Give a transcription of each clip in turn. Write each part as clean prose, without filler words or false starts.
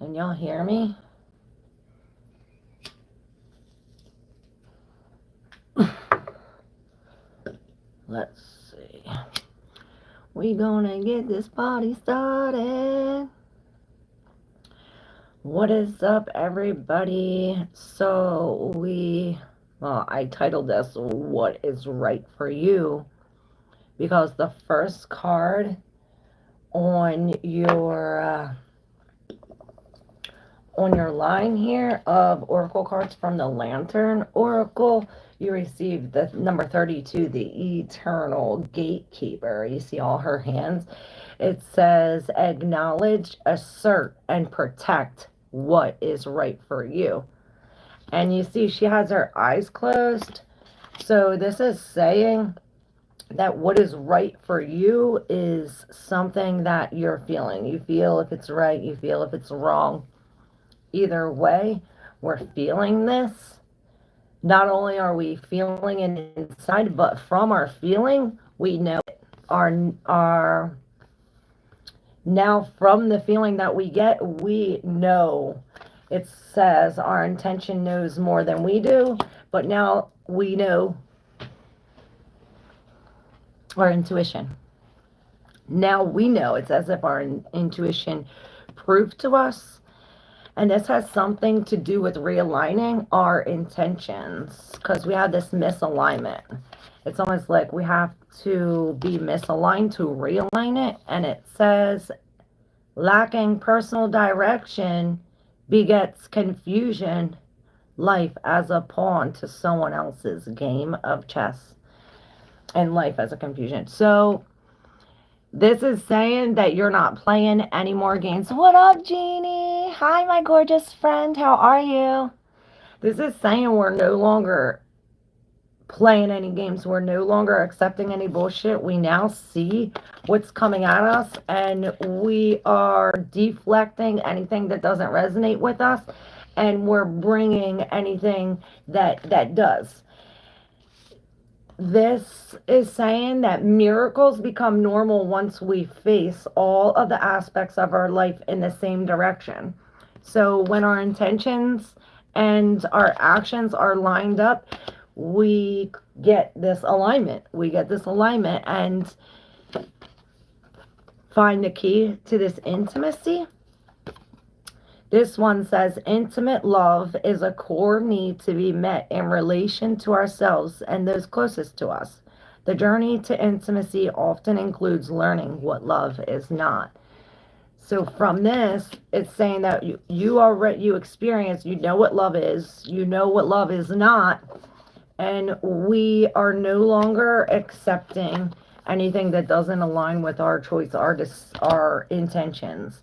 Can y'all hear me? Let's see. We gonna get this party started. What is up, everybody? I titled this What is Right for You, because the first card on your line here of oracle cards from the Lantern Oracle, you received the number 32, the Eternal Gatekeeper. You see all her hands. It says acknowledge, assert, and protect what is right for you. And you see she has her eyes closed. So this is saying that what is right for you is something that you're feeling. You feel if it's right, you feel if it's wrong. Either way, we're feeling this. Not only are we feeling it inside, but from our feeling, we know it. Our now from the feeling that we get, we know. It says our intention knows more than we do, but now we know our intuition. Now we know. It's as if our intuition proved to us. And this has something to do with realigning our intentions, because we have this misalignment. It's almost like we have to be misaligned to realign it. And it says lacking personal direction begets confusion, life as a pawn to someone else's game of chess, and life as a confusion. So this is saying that you're not playing any more games. What up, Genie? Hi, my gorgeous friend. How are you? This is saying we're no longer playing any games. We're no longer accepting any bullshit. We now see what's coming at us, and we are deflecting anything that doesn't resonate with us, and we're bringing anything that does. This is saying that miracles become normal once we face all of the aspects of our life in the same direction. So when our intentions and our actions are lined up, we get this alignment. We get this alignment and find the key to this intimacy. This one says, intimate love is a core need to be met in relation to ourselves and those closest to us. The journey to intimacy often includes learning what love is not. So from this, it's saying that you experience, you know what love is, you know what love is not, and we are no longer accepting anything that doesn't align with our choice, our intentions.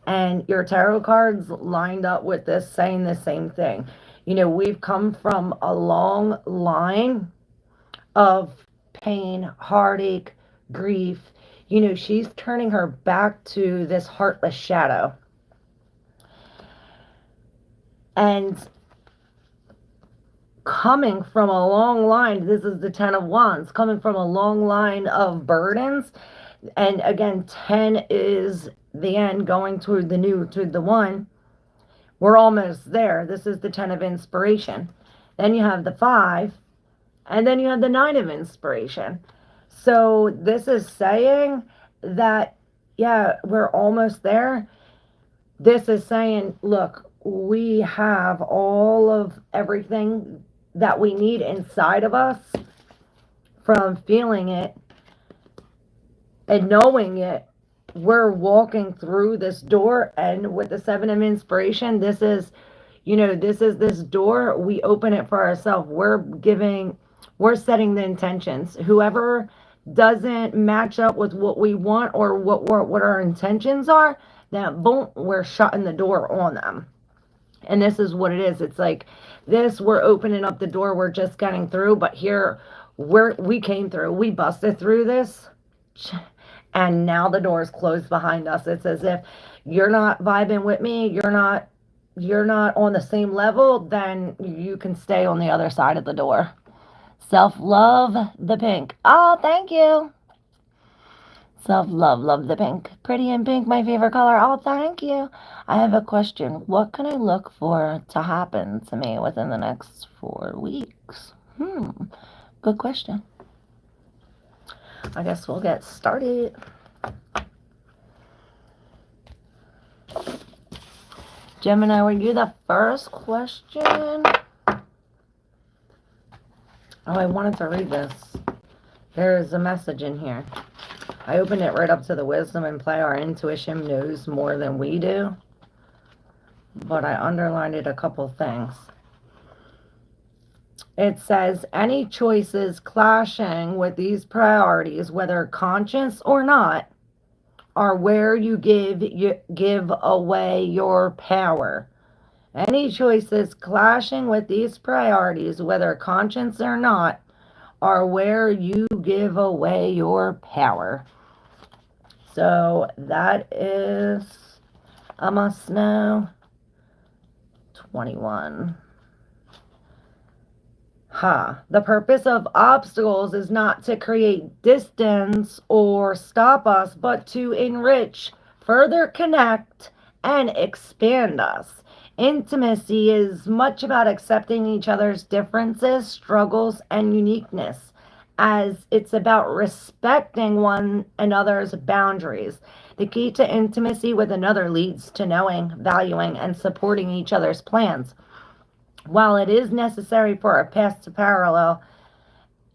And your tarot cards lined up with this saying the same thing. You know, we've come from a long line of pain, heartache, grief. You know, she's turning her back to this heartless shadow. And coming from a long line, this is the 10 of Wands, coming from a long line of burdens. And again, 10 is the end, going to the one. We're almost there. This is the 10 of inspiration. Then you have the 5, and then you have the 9 of inspiration. So this is saying that, yeah, we're almost there. This is saying, look, we have all of everything that we need inside of us, from feeling it and knowing it. We're walking through this door, and with the 7 of inspiration, this is this door. We open it for ourselves. We're setting the intentions. Whoever doesn't match up with what we want or what our intentions are, then boom, we're shutting the door on them. And this is what it is. It's like this, we're opening up the door, we're just getting through, but here we came through, we busted through this, and now the door is closed behind us. It's as if you're not vibing with me, you're not on the same level, then you can stay on the other side of the door. Self-love, the pink. Oh, thank you. Self-love, love the pink. Pretty in pink, my favorite color. Oh, thank you. I have a question. What can I look for to happen to me within the next 4 weeks? Good question. I guess we'll get started. Gemini, were you the first question? Oh, I wanted to read this. There's a message in here. I opened it right up to the wisdom and play. Our intuition knows more than we do. But I underlined it a couple things. It says, any choices clashing with these priorities, whether conscious or not, are where you give away your power. Any choices clashing with these priorities, whether conscious or not, are where you give away your power. So that is a must know. 21. The purpose of obstacles is not to create distance or stop us, but to enrich, further connect, and expand us. Intimacy is much about accepting each other's differences, struggles, and uniqueness, as it's about respecting one another's boundaries. The key to intimacy with another leads to knowing, valuing, and supporting each other's plans. While it is necessary for our paths to parallel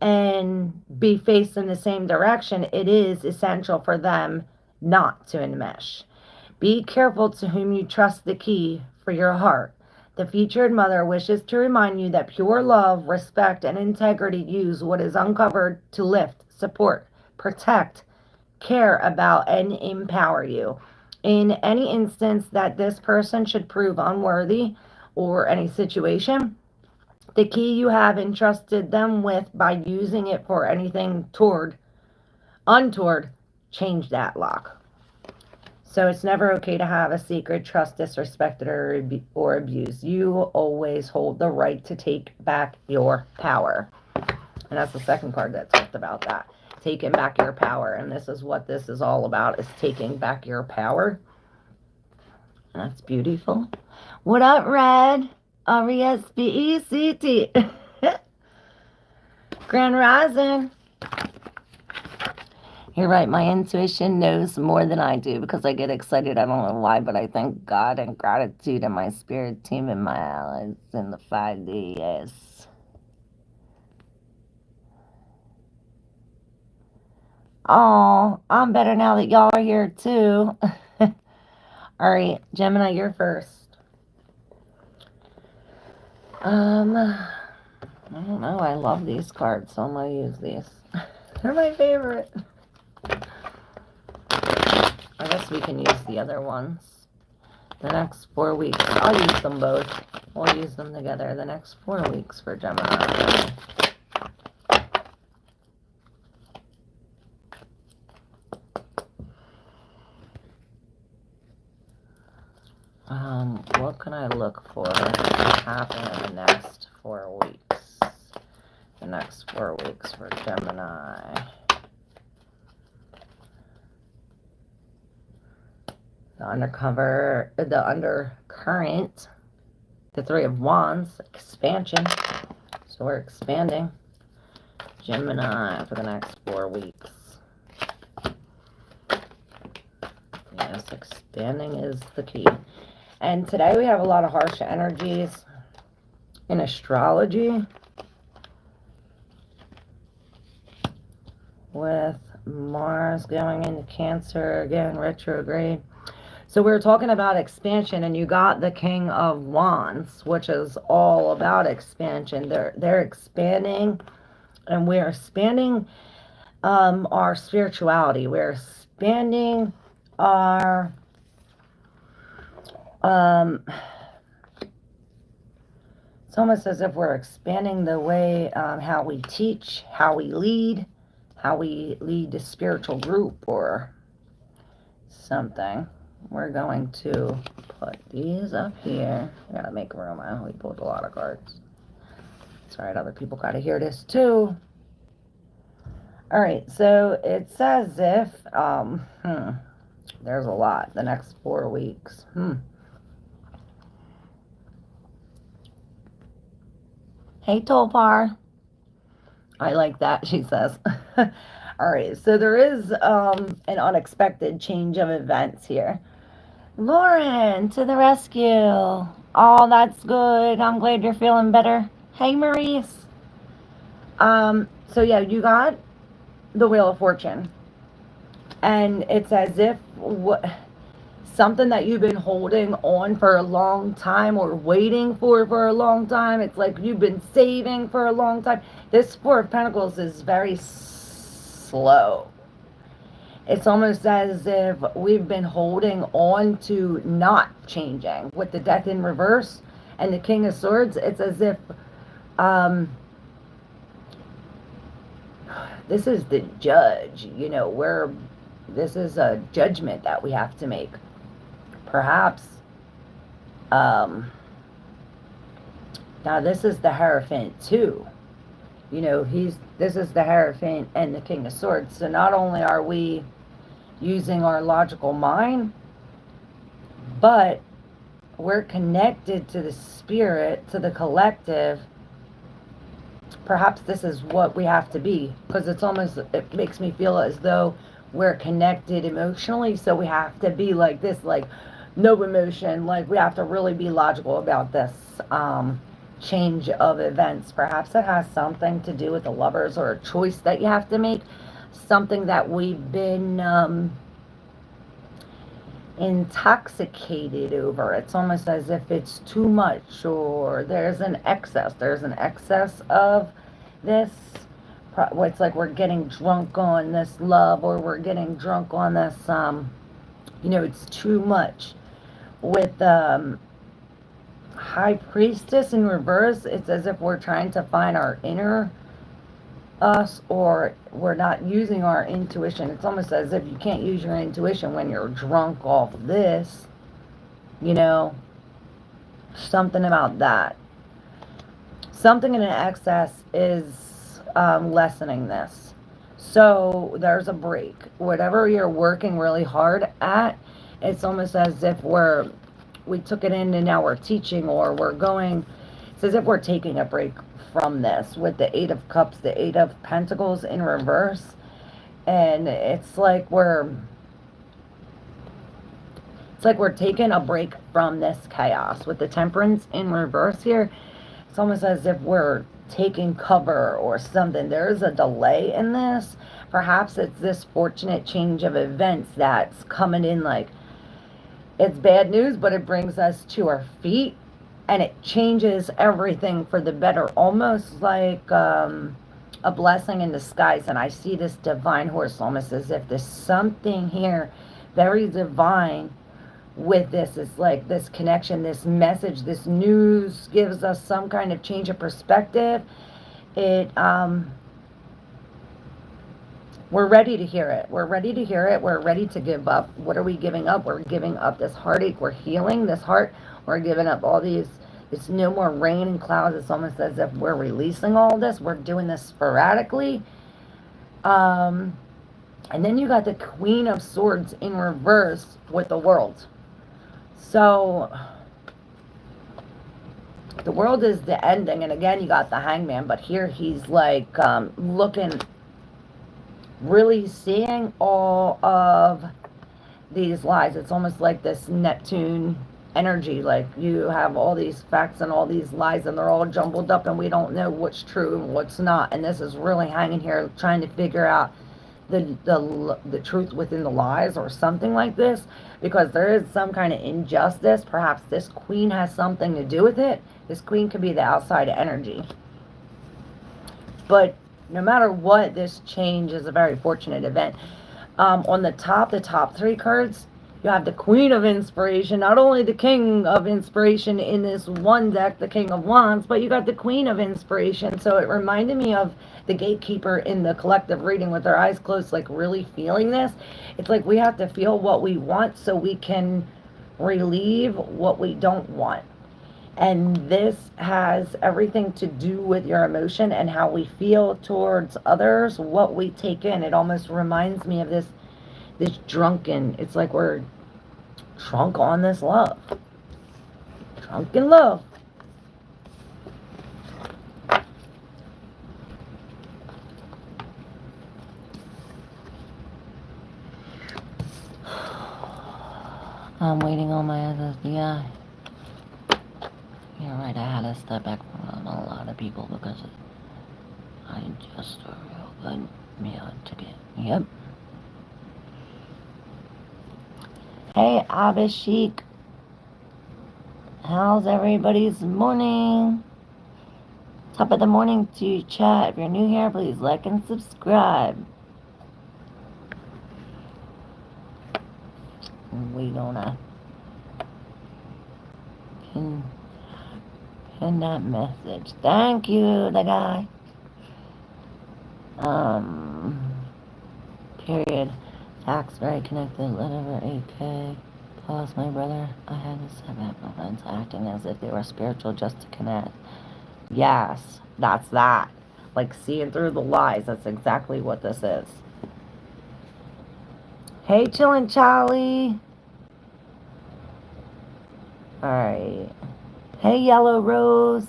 and be faced in the same direction, it is essential for them not to enmesh. Be careful to whom you trust the key for your heart. The featured mother wishes to remind you that pure love, respect, and integrity use what is uncovered to lift, support, protect, care about, and empower you. In any instance that this person should prove unworthy or any situation, the key you have entrusted them with by using it for anything untoward, change that lock. So it's never okay to have a secret, trust disrespected or abused. You always hold the right to take back your power. And that's the second card that talked about that. Taking back your power. And this is what this is all about, is taking back your power. And that's beautiful. What up, Red? R-E-S-B-E-C-T. Grand Rising. You're right, my intuition knows more than I do because I get excited. I don't know why, but I thank God and gratitude and my spirit team and my allies in the 5D, yes. Oh, I'm better now that y'all are here too. All right, Gemini, you're first. I don't know. I love these cards, so I'm going to use these. They're my favorite. I guess we can use the other ones. The next 4 weeks. I'll use them both. We'll use them together. The next 4 weeks for Gemini. What can I look for to happen in the next 4 weeks? The next 4 weeks for Gemini. The undercurrent, the Three of Wands, expansion. So we're expanding. Gemini for the next 4 weeks. Yes, expanding is the key. And today we have a lot of harsh energies in astrology with Mars going into Cancer again, retrograde. So we were talking about expansion, and you got the King of Wands, which is all about expansion. They're expanding, and we're expanding our spirituality. We're expanding our it's almost as if we're expanding the way how we teach, how we lead the spiritual group or something. We're going to put these up here. I gotta make room. I only pulled a lot of cards. It's alright, other people gotta hear this too. All right, so it's as if, there's a lot the next 4 weeks. Hey, Topar. I like that, she says. All right, so there is an unexpected change of events here. Lauren, to the rescue. Oh, that's good. I'm glad you're feeling better. Hey, Maurice. So yeah, you got the Wheel of Fortune. And it's as if something that you've been holding on for a long time or waiting for a long time. It's like you've been saving for a long time. This Four of Pentacles is very slow. It's almost as if we've been holding on to not changing. With the Death in reverse and the King of Swords, it's as if this is the judge, where this is a judgment that we have to make. Perhaps, now this is the Hierophant too. This is the Hierophant and the King of Swords. So not only are we using our logical mind, but we're connected to the spirit, to the collective. Perhaps this is what we have to be, because it makes me feel as though we're connected emotionally, so we have to be like this, like no emotion, like we have to really be logical about this change of events. Perhaps it has something to do with the Lovers, or a choice that you have to make, something that we've been intoxicated over. It's almost as if it's too much, or there's an excess of this. It's like we're getting drunk on this love, or we're getting drunk on this it's too much. With High Priestess in reverse, it's as if we're trying to find our inner us, or we're not using our intuition. It's almost as if you can't use your intuition when you're drunk off this, something about that. Something in an excess is lessening this. So there's a break. Whatever you're working really hard at, it's almost as if we took it in and now we're teaching, or it's as if we're taking a break from this. With the Eight of Cups, the Eight of Pentacles in reverse, and it's like we're taking a break from this chaos. With the Temperance in reverse here, it's almost as if we're taking cover or something. There's a delay in this. Perhaps it's this fortunate change of events that's coming in, like it's bad news, but it brings us to our feet, and it changes everything for the better, almost like a blessing in disguise. And I see this divine horse, almost as if there's something here very divine with this. It's like this connection, this message, this news gives us some kind of change of perspective. We're ready to hear it. We're ready to hear it. We're ready to give up. What are we giving up? We're giving up this heartache. We're healing this heart. We're giving up all these. It's no more rain and clouds. It's almost as if we're releasing all this. We're doing this sporadically. And then you got the Queen of Swords in reverse with the World. So the World is the ending. And again, you got the Hangman. But here he's like looking, really seeing all of these lies. It's almost like this Neptune energy, like you have all these facts and all these lies, and they're all jumbled up, and we don't know what's true and what's not. And this is really hanging here trying to figure out the truth within the lies, or something like this, because there is some kind of injustice. Perhaps this queen has something to do with it. This queen could be the outside energy. But no matter what, this change is a very fortunate event. On the top three cards, you have the Queen of Inspiration, not only the King of Inspiration in this one deck, the King of Wands, but you got the Queen of Inspiration. So it reminded me of the Gatekeeper in the collective reading, with their eyes closed, like really feeling this. It's like we have to feel what we want so we can relieve what we don't want. And this has everything to do with your emotion and how we feel towards others, what we take in. It almost reminds me of this drunken, it's like we're drunk on this love. Drunk in love. I'm waiting on my SSDI. You're right, I had to step back from a lot of people because I just a real good meal ticket. Yep. Hey, Abhishek. How's everybody's morning? Top of the morning to chat. If you're new here, please like and subscribe. We gonna pin that message. Thank you, the guy. Period. Tax very connected. Whatever. 8K. Plus, my brother. I had to set up my friends acting as if they were spiritual just to connect. Yes, that's that. Like seeing through the lies. That's exactly what this is. Hey, chillin' Charlie. Alright. Hey, Yellow Rose.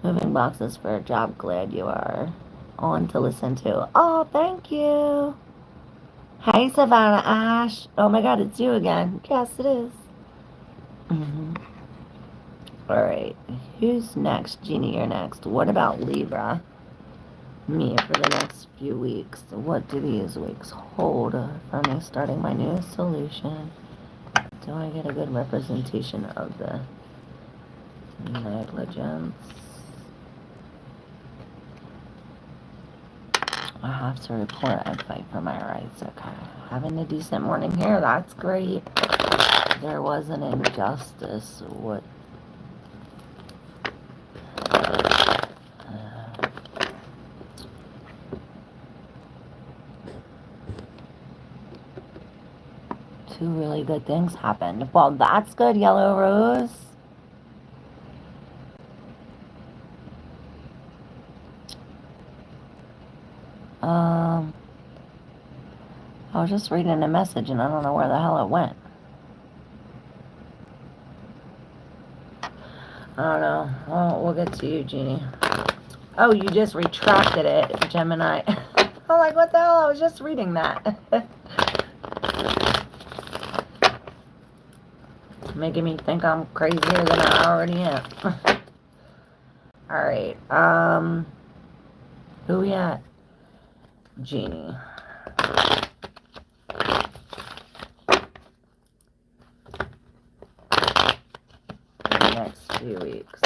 Moving boxes for a job. Glad you are on to listen to. Oh, thank you. Hey, Savannah Ash. Oh my god, it's you again. Yes, it is. Alright. Who's next? Genie, you're next. What about Libra? Me for the next few weeks. What do these weeks hold for me starting my new solution? Do I get a good representation of the negligence? I have to report and fight for my rights. Okay. Having a decent morning here. That's great. There was an injustice. What? Two really good things happened. Well, that's good, Yellow Rose. I was just reading a message and I don't know where the hell it went. I don't know. Well, we'll get to you, Genie. Oh, you just retracted it, Gemini. I'm like, what the hell? I was just reading that. Making me think I'm crazier than I already am. Alright, who we at? Genie. Next few weeks.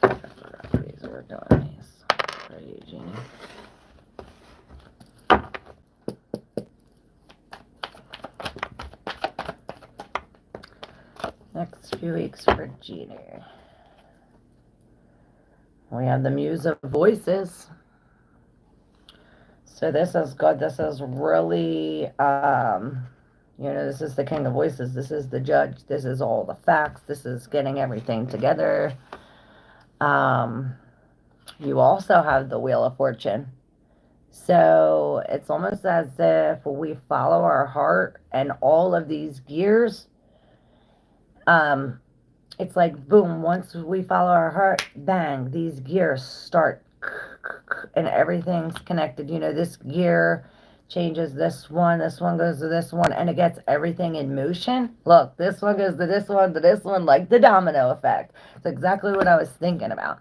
I forgot these were doing these. For you, Genie. Next few weeks for Genie. We have the Muse of Voices. So this is good. This is really, this is the King of Voices. This is the judge. This is all the facts. This is getting everything together. You also have the Wheel of Fortune. So it's almost as if we follow our heart and all of these gears, it's like, boom, once we follow our heart, bang, these gears start and everything's connected. This gear changes this one goes to this one, and it gets everything in motion. Look, this one goes to this one, like the domino effect. It's exactly what I was thinking about.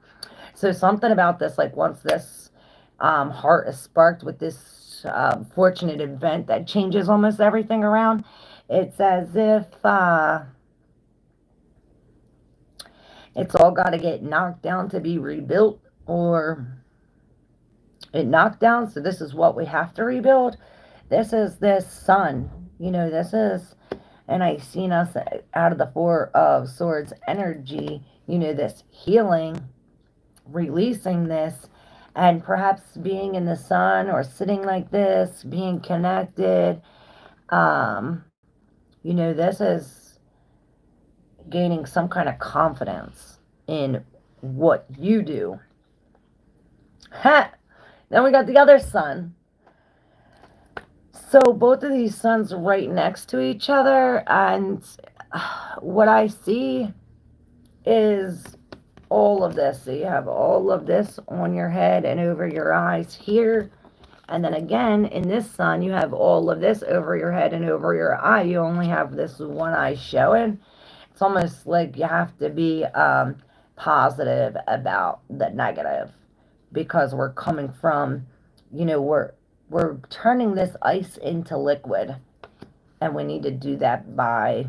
So something about this, like once this heart is sparked with this fortunate event that changes almost everything around, it's as if it's all got to get knocked down to be rebuilt, or it knocked down, so this is what we have to rebuild. This is this sun. This is, and I've seen us out of the Four of Swords energy, this healing, releasing this, and perhaps being in the sun or sitting like this, being connected. This is gaining some kind of confidence in what you do. Ha! Then we got the other sun. So both of these suns right next to each other, and what I see is all of this. So you have all of this on your head and over your eyes here. And then again, in this sun, you have all of this over your head and over your eye. You only have this one eye showing. It's almost like you have to be positive about the negative, because we're coming from, we're turning this ice into liquid. And we need to do that by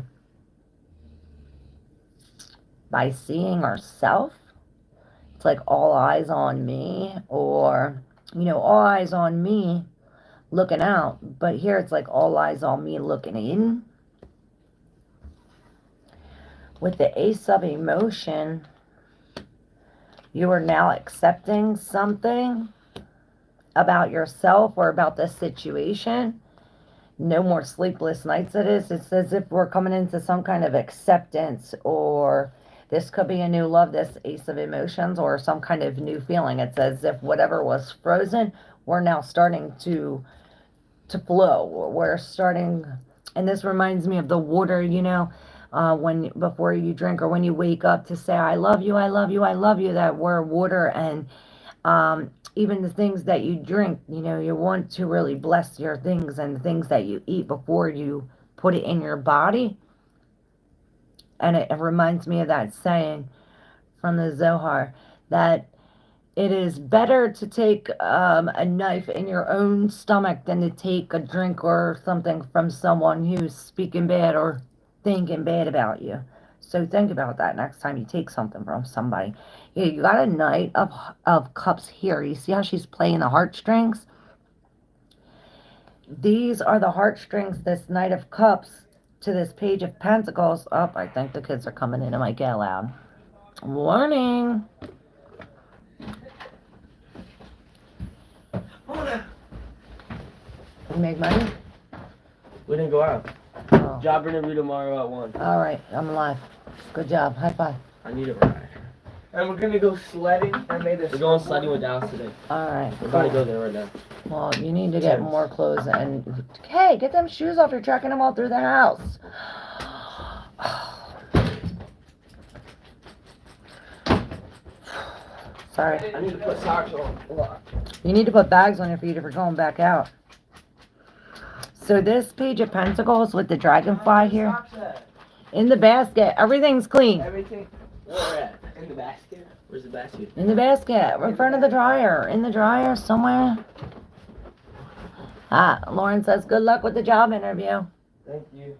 seeing ourselves. It's like all eyes on me, or all eyes on me looking out. But here it's like all eyes on me looking in. With the Ace of Emotion, you are now accepting something about yourself or about this situation. No more sleepless nights. It's as if we're coming into some kind of acceptance, or this could be a new love, this Ace of Emotions, or some kind of new feeling. It's as if whatever was frozen, we're now starting to flow. We're starting, and this reminds me of the water, when before you drink or when you wake up, to say, I love you, I love you, I love you, that we're water. And even the things that you drink, you want to really bless your things and the things that you eat before you put it in your body. And it reminds me of that saying from the Zohar, that it is better to take a knife in your own stomach than to take a drink or something from someone who's speaking bad or thinking bad about you. So think about that next time you take something from somebody. Yeah, you got a Knight of Cups here. You see how she's playing the heartstrings? These are the heartstrings, this Knight of Cups, to this Page of Pentacles. Oh, I think the kids are coming in. It might get loud. Warning. You make money? We didn't go out. Oh. Job interview tomorrow at 1. All right, I'm alive. Good job. High five. I need a ride. And we're gonna go sledding. We're going sledding with Dallas today. All right. We're about to go there right now. Well, you need to get more clothes and... Hey, get them shoes off. You're tracking them all through the house. Sorry. I need to put socks on. You need to put bags on your feet if you're going back out. So this Page of Pentacles with the dragonfly here. In the basket. Everything's clean. Everything. Where at? In the basket? Where's the basket? In the basket. In front of the dryer. In the dryer somewhere. Lauren says, good luck with the job interview. Thank you.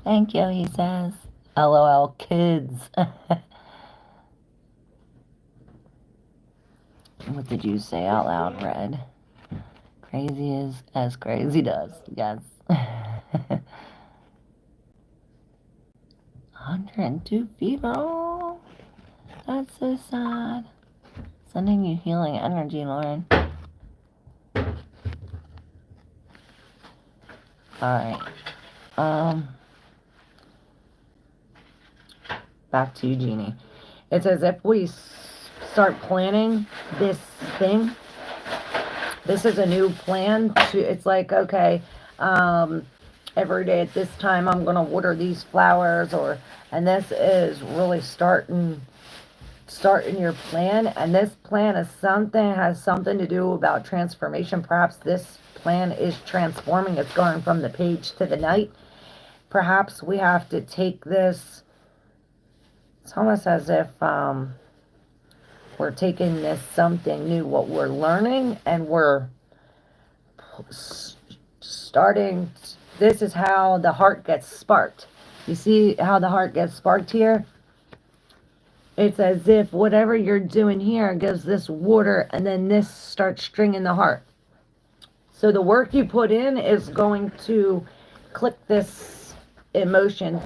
Thank you, he says. LOL, kids. What did you say out loud, Red? Crazy is as crazy does. Yes. 102 fever. Oh, that's so sad. Sending you healing energy, Lauren. Alright. Back to you, Genie. It's as if we start planning this thing. This is a new plan. It's like, okay, every day at this time I'm going to water these flowers, and this is really starting your plan. And this plan has something to do about transformation. Perhaps this plan is transforming. It's going from the Page to the Knight. Perhaps we have to take this. It's almost as if we're taking this something new, what we're learning, and we're starting. This is how the heart gets sparked. You see how the heart gets sparked here? It's as if whatever you're doing here gives this water, and then this starts stringing the heart. So the work you put in is going to click this emotion.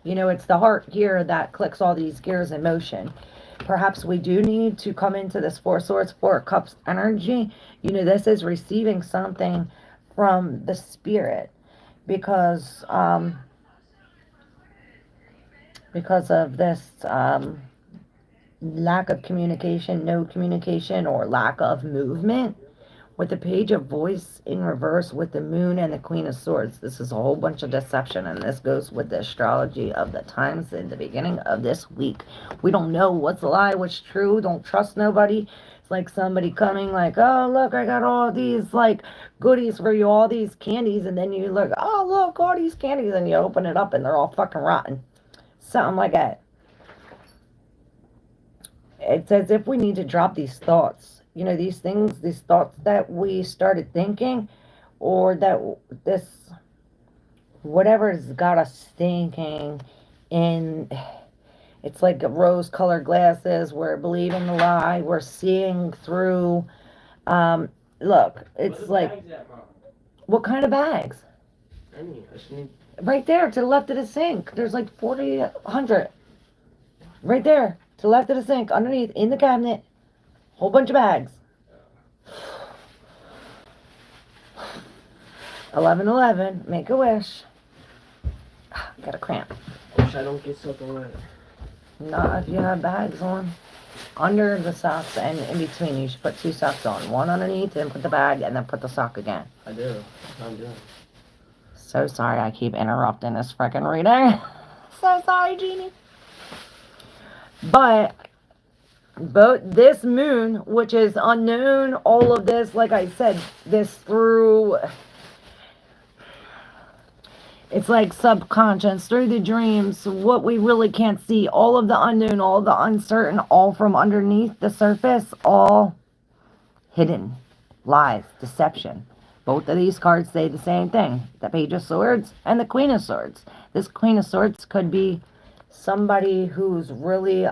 It's the heart here that clicks all these gears in motion. Perhaps we do need to come into this Four Swords, Four Cups energy. This is receiving something from the spirit, because because of this lack of communication, no communication, or lack of movement. With the page of voice in reverse with the moon and the queen of swords, this is a whole bunch of deception, and this goes with the astrology of the times in the beginning of this week. We don't know what's a lie, what's true. Don't trust nobody. It's like somebody coming like, oh look, I got all these like goodies for you, all these candies, and then you look, oh look, all these candies, and you open it up and they're all fucking rotten. Something like that. It's as if we need to drop these thoughts. You know, these things, these thoughts that we started thinking, or that this, whatever's got us thinking, in, it's like rose colored glasses. We're believing the lie, we're seeing through. Look, it's like, what kind of bags? Right there to the left of the sink. There's like 4,100. Right there to the left of the sink, underneath, in the cabinet. Whole bunch of bags. 1111, make a wish. Got a cramp. Wish I don't get soaking wet. Not if you have bags on. Under the socks and in between, you should put 2 socks on. One underneath, and put the bag, and then put the sock again. I do. That's what I'm doing. So sorry I keep interrupting this freaking reading. So sorry, Genie. But this moon, which is unknown, all of this, like I said, this through, it's like subconscious, through the dreams, what we really can't see, all of the unknown, all the uncertain, all from underneath the surface, all hidden, lies, deception. Both of these cards say the same thing, the Page of Swords and the Queen of Swords. This Queen of Swords could be somebody who's really,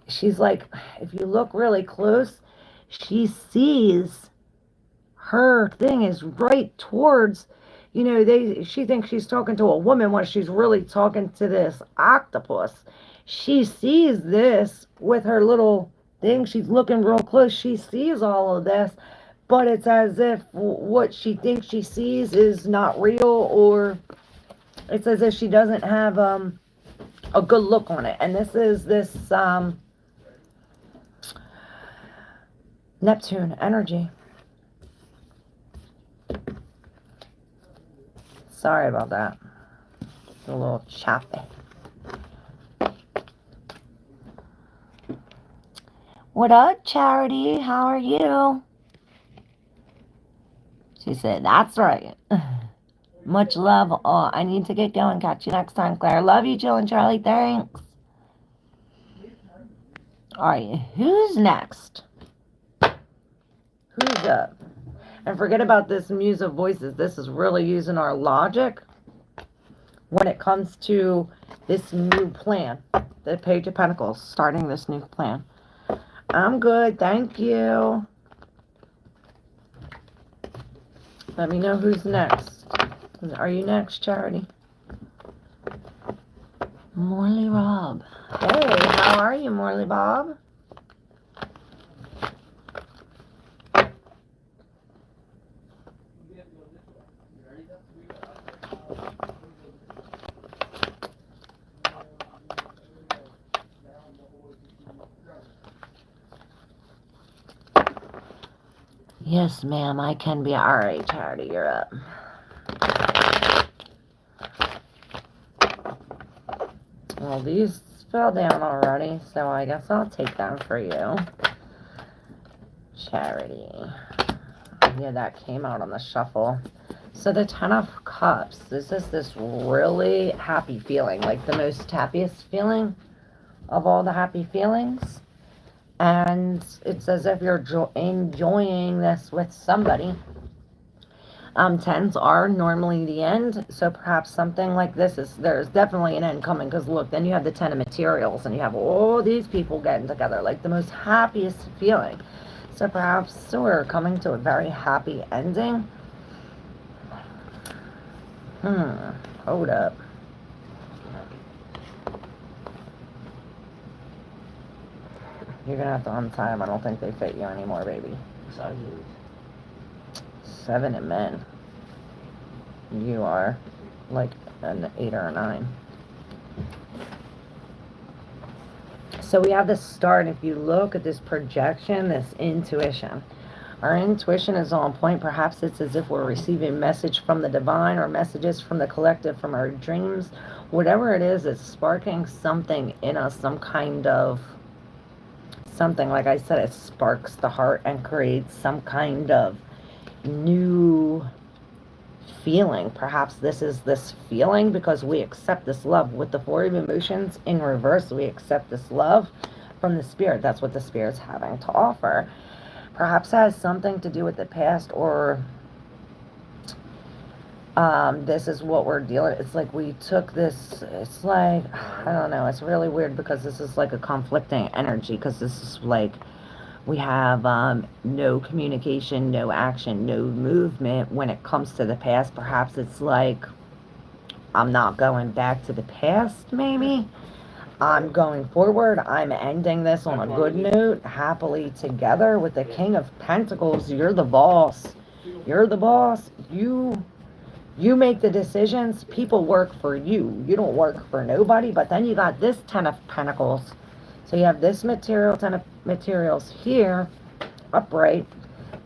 she's like, if you look really close, she sees her thing is right towards, you know, she thinks she's talking to a woman when she's really talking to this octopus. She sees this with her little thing. She's looking real close. She sees all of this, but it's as if what she thinks she sees is not real, or it's as if she doesn't have a good look on it. And this is this Neptune energy. Sorry about that. It's a little choppy. What up, Charity? How are you? She said, that's right. Much love. Oh, I need to get going. Catch you next time, Claire. Love you, Jill and Charlie. Thanks. Alright, who's next? Who's up? And forget about this muse of voices. This is really using our logic when it comes to this new plan. The Page of Pentacles, starting this new plan. I'm good, thank you. Let me know who's next. Are you next, Charity? Morley Bob. Hey, how are you, Morley Bob? Yes, ma'am, I can be. All right, Charity, you're up. Well, these fell down already, so I guess I'll take them for you. Charity. Yeah, that came out on the shuffle. So the Ten of Cups. This is this really happy feeling, like the most happiest feeling of all the happy feelings. And it's as if you're enjoying this with somebody. Tens are normally the end, so perhaps something like this is, there's definitely an end coming, because look, then you have the Ten of Materials, and you have all these people getting together, like the most happiest feeling. So perhaps we're coming to a very happy ending. Hold up. You're gonna have to untie them. I don't think they fit you anymore, baby. Size is 7 in men. You are like an 8 or a 9. So we have this start. If you look at this projection, this intuition, our intuition is on point. Perhaps it's as if we're receiving message from the divine or messages from the collective, from our dreams. Whatever it is, it's sparking something in us, some kind of something. Like I said, it sparks the heart and creates some kind of new feeling. Perhaps this is this feeling because we accept this love with the four of emotions in reverse. We accept this love from the spirit. That's what the spirit's having to offer. Perhaps it has something to do with the past, or this is what we're dealing. It's like we took this, it's like, I don't know, it's really weird because this is like a conflicting energy, because this is like we have no communication, no action, no movement when it comes to the past. Perhaps it's like I'm not going back to the past, maybe. I'm going forward. I'm ending this on a good note, happily together with the King of Pentacles. You're the boss. You're the boss. You make the decisions. People work for you. You don't work for nobody. But then you got this Ten of Pentacles. So you have this material, Ten of Materials here, upright.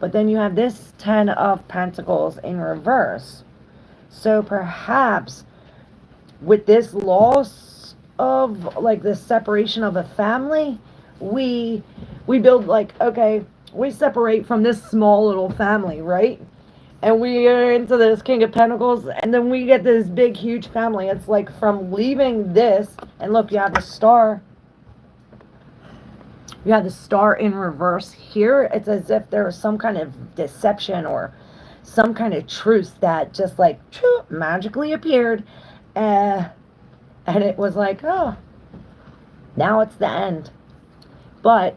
But then you have this Ten of Pentacles in reverse. So perhaps with this loss of, like, this separation of a family, we build, like, okay, we separate from this small little family, right? And we are into this King of Pentacles, and then we get this big, huge family. It's like from leaving this, and look, you have the star. You have the star in reverse here. It's as if there was some kind of deception or some kind of truth that just like magically appeared. And it was like, oh, now it's the end. But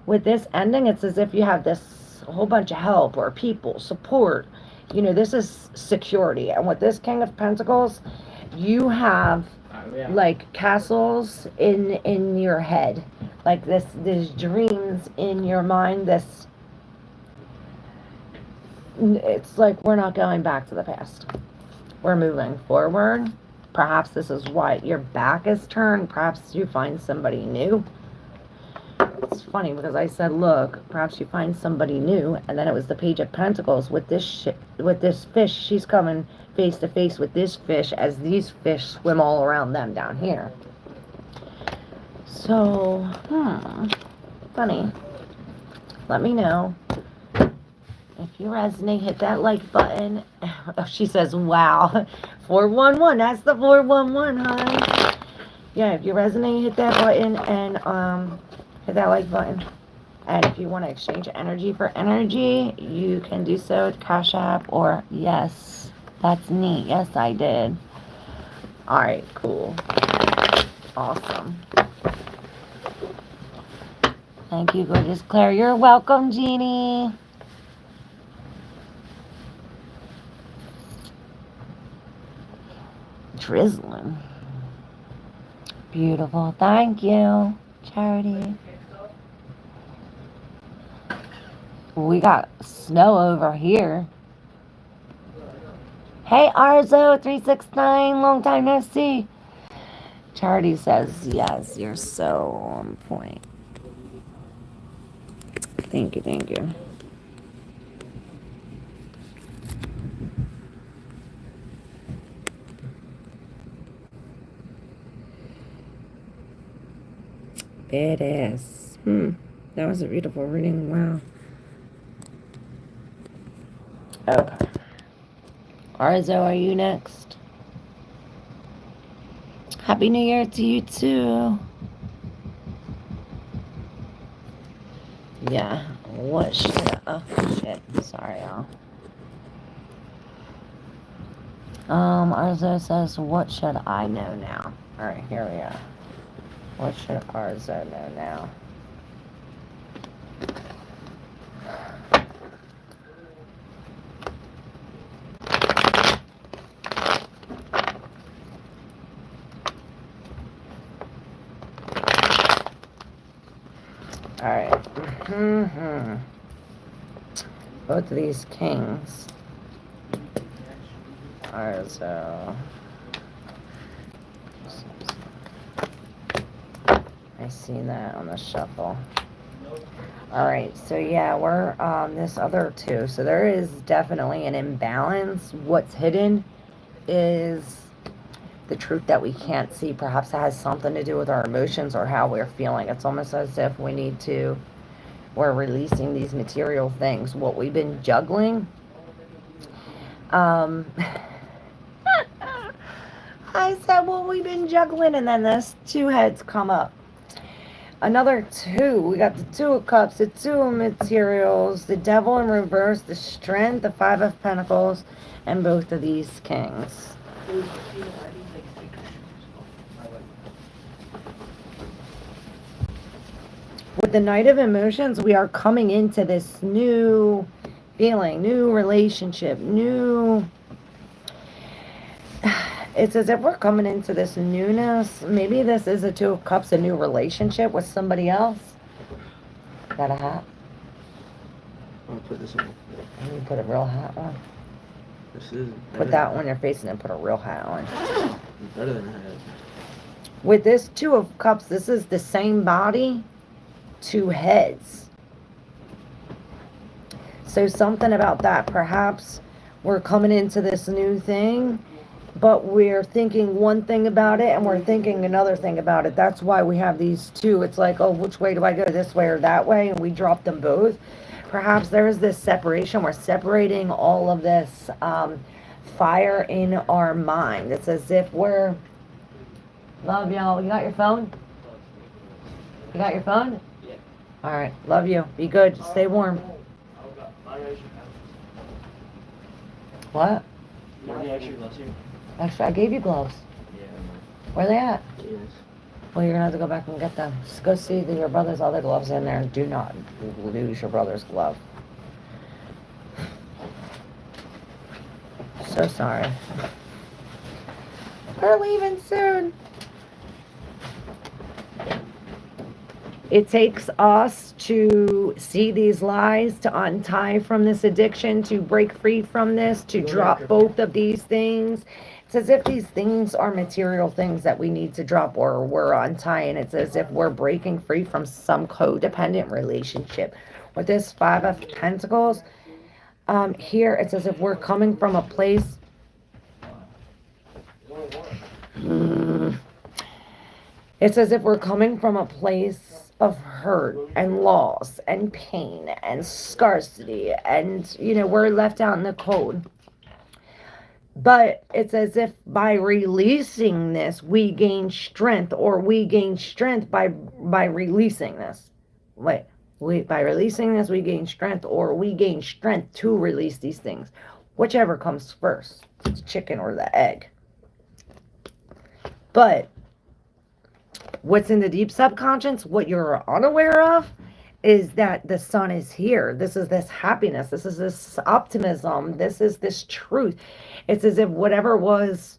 with this ending, it's as if you have this whole bunch of help or people, support. You know, this is security. And with this King of Pentacles, you have like castles in your head, like this dreams in your mind. This, it's like we're not going back to the past, we're moving forward. Perhaps this is why your back is turned. Perhaps you find somebody new. It's funny because I said, look, perhaps you find somebody new, and then it was the Page of Pentacles with this with this fish. She's coming face to face with this fish as these fish swim all around them down here. So, funny. Let me know if you resonate. Hit that like button. Oh, she says, wow. 411. That's the 411, huh? Yeah, if you resonate, hit that button and hit that like button. And if you want to exchange energy for energy, you can do so with Cash App or yes. That's neat. Yes, I did. Alright, cool. Awesome. Thank you, gorgeous Claire. You're welcome, Genie. Drizzling. Beautiful. Thank you, Charity. We got snow over here. Hey, Arzo 369, long time no see. Charity says, yes, you're so on point. Thank you, thank you. It is. That was a beautiful reading. Wow. Okay. Arzo, are you next? Happy New Year to you too. Yeah. What should I... Oh, shit. Sorry, y'all. Arzo says, what should I know now? Alright, here we are. What should Arzo know now? Alright. Both of these kings. Arzo. I seen that on the shuffle. Alright, so yeah, we're this other two. So there is definitely an imbalance. What's hidden is the truth that we can't see. Perhaps it has something to do with our emotions or how we're feeling. It's almost as if we're releasing these material things. What we've been juggling. I said, well, we've been juggling, and then this two heads come up. Another two. We got the Two of Cups, the Two of Materials, the Devil in reverse, the Strength, the Five of Pentacles, and both of these Kings. With the Knight of Emotions, we are coming into this new feeling, new relationship, new... It's as if we're coming into this newness. Maybe this is a Two of Cups, a new relationship with somebody else. Got a hat? I'll put this on. You put a real hat on. This is Put that on your face and then put a real hat on. better than a hat. With this Two of Cups, this is the same body, two heads. So something about that. Perhaps we're coming into this new thing, but we're thinking one thing about it and we're thinking another thing about it. That's why we have these two. It's like, oh, which way do I go, this way or that way? And we drop them both. Perhaps there is this separation. We're separating all of this fire in our mind. It's as if we're... Love y'all. You got your phone? You got your phone? Yeah. All right. Love you. Be good. Stay warm. What? Any extra gloves here? Actually, I gave you gloves. Yeah. Where they at? Yes. Well, you're gonna have to go back and get them. Just go see your brother's other gloves in there, and do not lose your brother's glove. So sorry. We're leaving soon. It takes us to see these lies, to untie from this addiction, to break free from this, to drop both of these things. It's as if these things are material things that we need to drop or we're untying. It's as if we're breaking free from some codependent relationship. With this Five of Pentacles, here it's as if we're coming from a place... It's as if we're coming from a place of hurt and loss and pain and scarcity, and we're left out in the cold. But it's as if by releasing this we gain strength, or we gain strength by releasing this. By releasing this we gain strength, or we gain strength to release these things. Whichever comes first, it's chicken or the egg. But what's in the deep subconscious, what you're unaware of, is that the sun is here. This is this happiness. This is this optimism. This is this truth. It's as if whatever was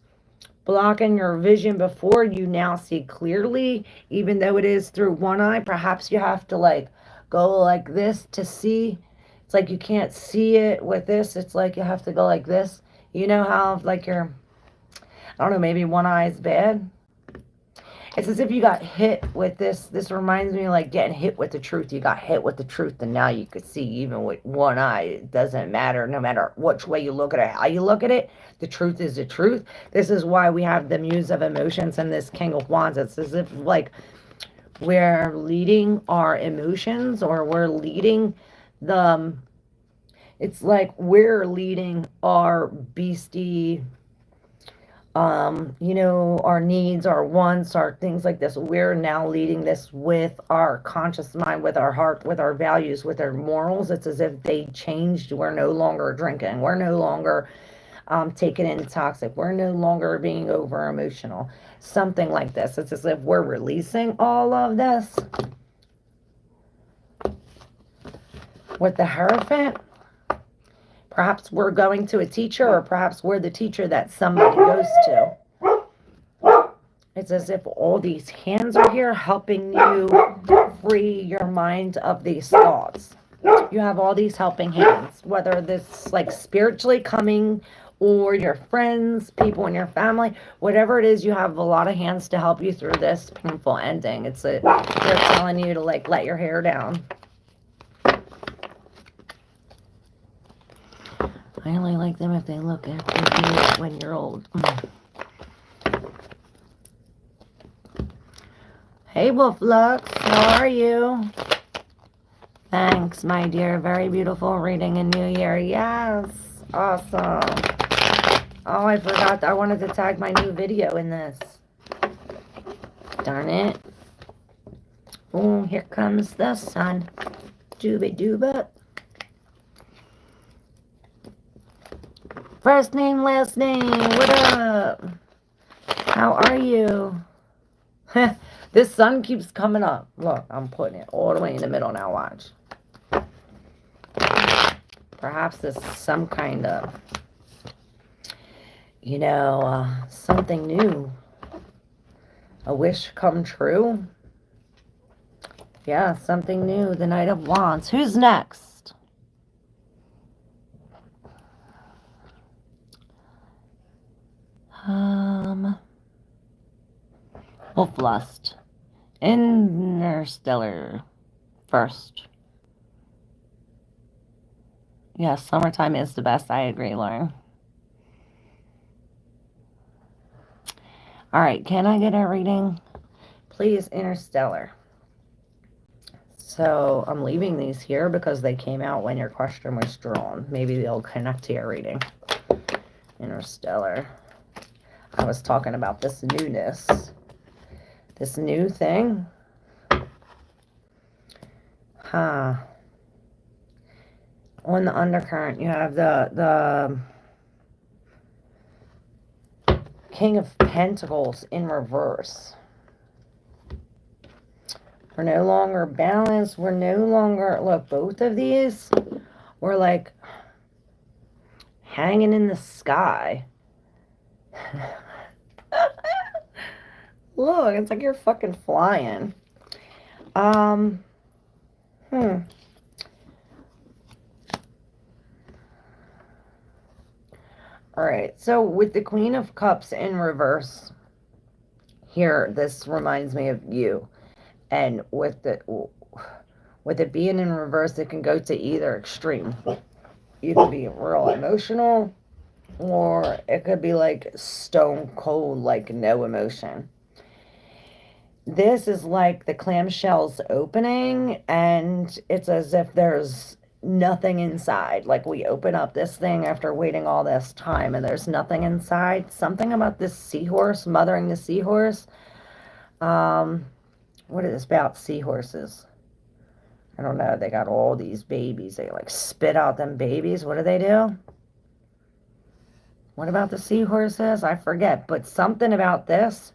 blocking your vision before, you now see clearly, even though it is through one eye. Perhaps you have to go like this to see. It's like you can't see it with this. It's like you have to go like this. You know how I don't know, maybe one eye is bad. It's as if you got hit with this. This reminds me of getting hit with the truth. You got hit with the truth, and now you could see even with one eye. It doesn't matter, no matter which way you look at it, how you look at it. The truth is the truth. This is why we have the Muse of Emotions and this King of Wands. It's as if we're leading our emotions, or we're leading it's like we're leading our beastie, our needs, our wants, our things like this. We're now leading this with our conscious mind, with our heart, with our values, with our morals. It's as if they changed. We're no longer drinking. We're no longer taking in toxic. We're no longer being over emotional. Something like this. It's as if we're releasing all of this. With the Hierophant, perhaps we're going to a teacher, or perhaps we're the teacher that somebody goes to. It's as if all these hands are here helping you free your mind of these thoughts. You have all these helping hands, whether this spiritually coming, or your friends, people in your family, whatever it is, you have a lot of hands to help you through this painful ending. They're telling you to like let your hair down. I only like them if they look after you when you're old. Hey, Wolflux, how are you? Thanks, my dear. Very beautiful reading in New Year. Yes, awesome. Oh, I forgot. I wanted to tag my new video in this. Darn it. Oh, here comes the sun. Dooba dooba. First name, last name. What up? How are you? This sun keeps coming up. Look, I'm putting it all the way in the middle now. Watch. Perhaps this is some kind of, something new. A wish come true. Yeah, something new. The Knight of Wands. Who's next? Wolflust. Interstellar. First. Yes, summertime is the best. I agree, Lauren. All right, can I get a reading? Please, Interstellar. So I'm leaving these here because they came out when your question was drawn. Maybe they'll connect to your reading. Interstellar. I was talking about this newness. This new thing. On the undercurrent, you have the King of Pentacles in reverse. We're no longer balanced. We're no longer, look, both of these were like hanging in the sky. Look, it's like you're fucking flying. All right, so with the Queen of Cups in reverse, here, this reminds me of you. And with it being in reverse, it can go to either extreme. You can be real emotional, or it could be like stone cold, like no emotion. This is like the clamshell's opening, and it's as if there's nothing inside. Like we open up this thing after waiting all this time, and there's nothing inside. Something about this seahorse, mothering the seahorse. What is this about seahorses? I don't know. They got all these babies. They like spit out them babies. What do? What about the seahorses? I forget. But something about this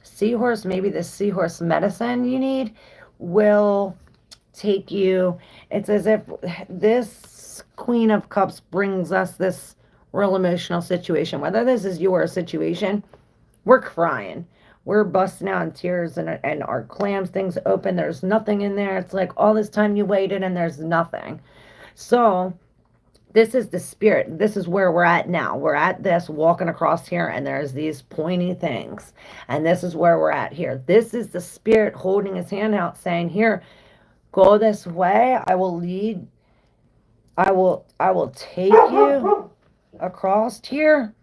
seahorse, maybe the seahorse medicine you need, will take you. It's as if this Queen of Cups brings us this real emotional situation. Whether this is your situation, we're crying. We're busting out in tears, and our clams, things open. There's nothing in there. It's like all this time you waited and there's nothing. So this is the spirit. This is where we're at now. We're at this, walking across here, and there's these pointy things. And this is where we're at here. This is the spirit holding his hand out saying, here, go this way. I will lead. I will take you across here.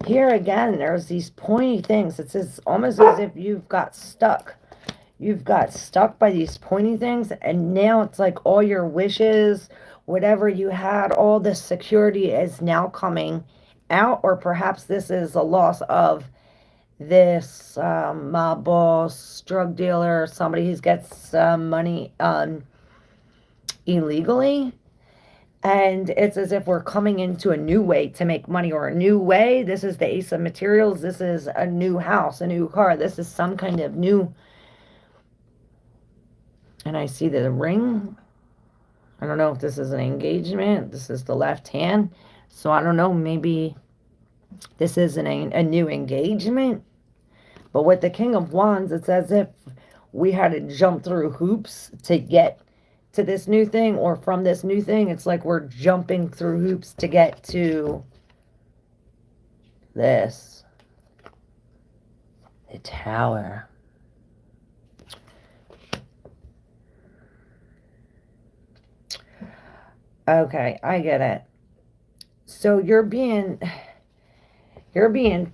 Here again, there's these pointy things. It's almost as if you've got stuck. You've got stuck by these pointy things, and now it's like all your wishes, whatever you had, all this security is now coming out. Or perhaps this is a loss of this mob boss, drug dealer, somebody who gets money illegally. And it's as if we're coming into a new way to make money, or a new way. This is the Ace of Materials. This is a new house, a new car. This is some kind of new. And I see the ring. I don't know if this is an engagement. This is the left hand. So I don't know. Maybe this is a new engagement. But with the King of Wands, it's as if we had to jump through hoops to get to this new thing, or from this new thing. It's like we're jumping through hoops to get to this. The Tower. Okay, I get it. So you're being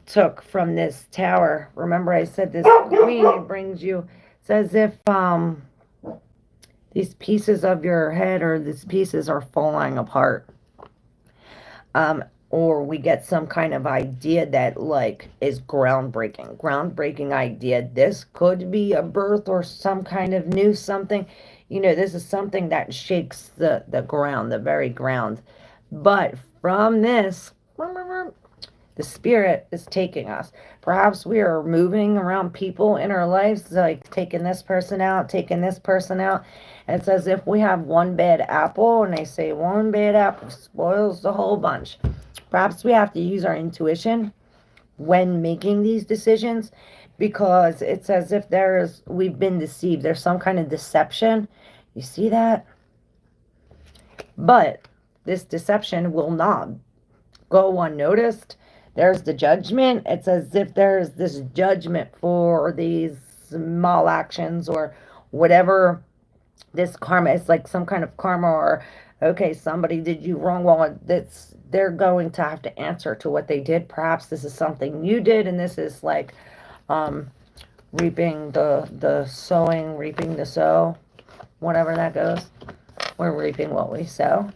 took from this tower. Remember I said this queen, it brings you, it's as if these pieces of your head, or these pieces, are falling apart. Or we get some kind of idea that like is groundbreaking idea. This could be a birth or some kind of new something. You know, this is something that shakes the ground, the very ground. But from this, the spirit is taking us. Perhaps we are moving around people in our lives, like taking this person out, taking this person out. And it's as if we have one bad apple, and they say one bad apple spoils the whole bunch. Perhaps we have to use our intuition when making these decisions, because it's as if we've been deceived. There's some kind of deception. You see that? But this deception will not go unnoticed. There's the judgment. It's as if there's this judgment for these small actions or whatever. This karma is like some kind of karma, or okay, somebody did you wrong. Well, they're going to have to answer to what they did. Perhaps this is something you did, and this is like reaping the sowing, reaping the sow, whatever that goes. We're reaping what we sow.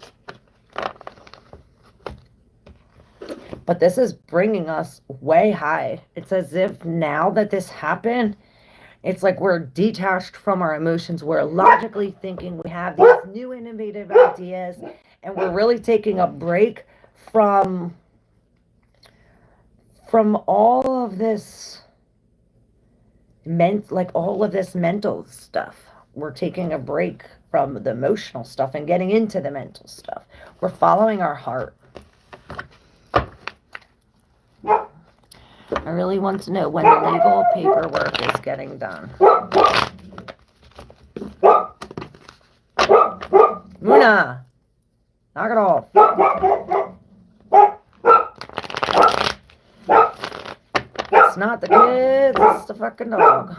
But this is bringing us way high. It's as if now that this happened, it's like we're detached from our emotions. We're logically thinking. We have these new innovative ideas, and we're really taking a break from all of this all of this mental stuff. We're taking a break from the emotional stuff and getting into the mental stuff. We're following our heart. I really want to know when the legal paperwork is getting done. Muna! Knock it off. It's not the kids, it's the fucking dog.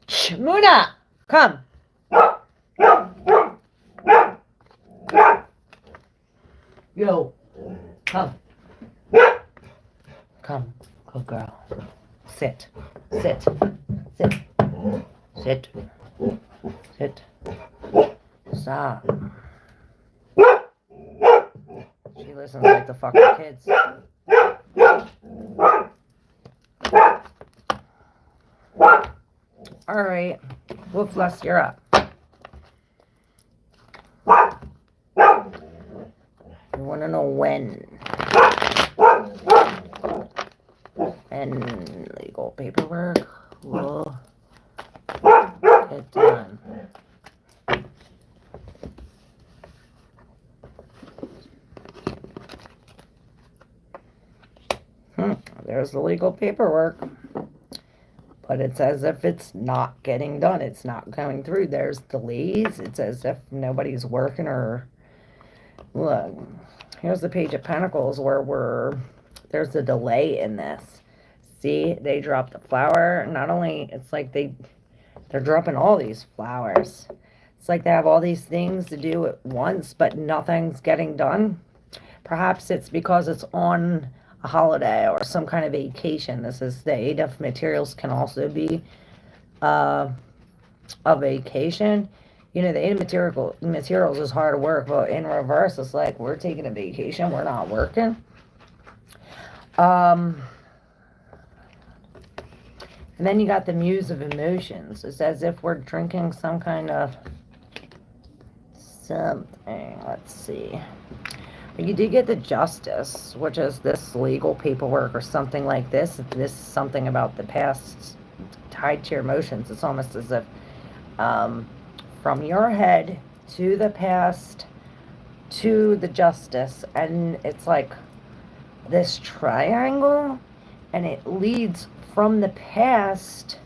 Shh, Muna! Come! Yo, come. Come, good girl. Sit. Sit. Sit. Sit. Sit. Stop. She listens like the fucking kids. Alright. Woofless, you're up. You want to know when? And legal paperwork will get done. There's the legal paperwork. But it's as if it's not getting done. It's not going through. There's delays. It's as if nobody's working or... Look, here's the Page of Pentacles where there's a delay in this. See, they dropped the flower. Not only, it's like they're dropping all these flowers. It's like they have all these things to do at once, but nothing's getting done. Perhaps it's because it's on a holiday or some kind of vacation. This is the Eight of Materials, can also be a vacation. You know, the Eight of Materials is hard work, but in reverse, it's like we're taking a vacation, we're not working. And then you got the Muse of Emotions. It's as if we're drinking some kind of something. Let's see. But you did get the Justice, which is this legal paperwork or something like this. This is something about the past tied to your emotions. It's almost as if from your head to the past to the Justice, and it's like this triangle, and it leads from the past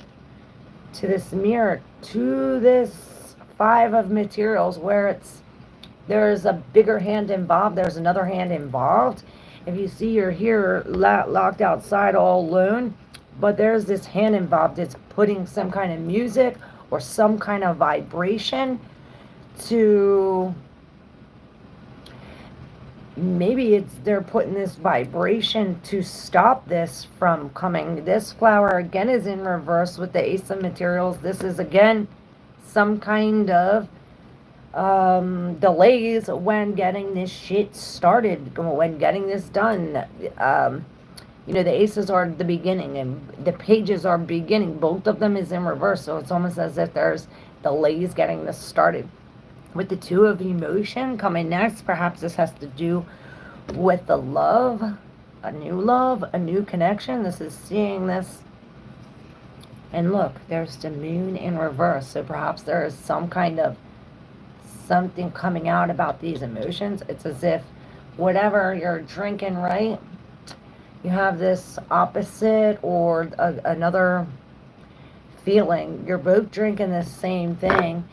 to this mirror to this five of materials where there's a bigger hand involved, there's another hand involved. If you see, you're here locked outside all alone, but there's this hand involved. It's putting some kind of music or some kind of vibration to, maybe they're putting this vibration to stop this from coming. This flower again is in reverse with the Ace of Materials. This is again some kind of delays when getting this shit started, when getting this done. You know, the aces are the beginning and the pages are beginning. Both of them is in reverse, so it's almost as if there's delays getting this started. With the two of emotion coming next, perhaps this has to do with the love, a new connection. This is seeing this. And look, there's the moon in reverse, so perhaps there is some kind of something coming out about these emotions. It's as if whatever you're drinking, right, you have this opposite or another feeling. You're both drinking the same thing.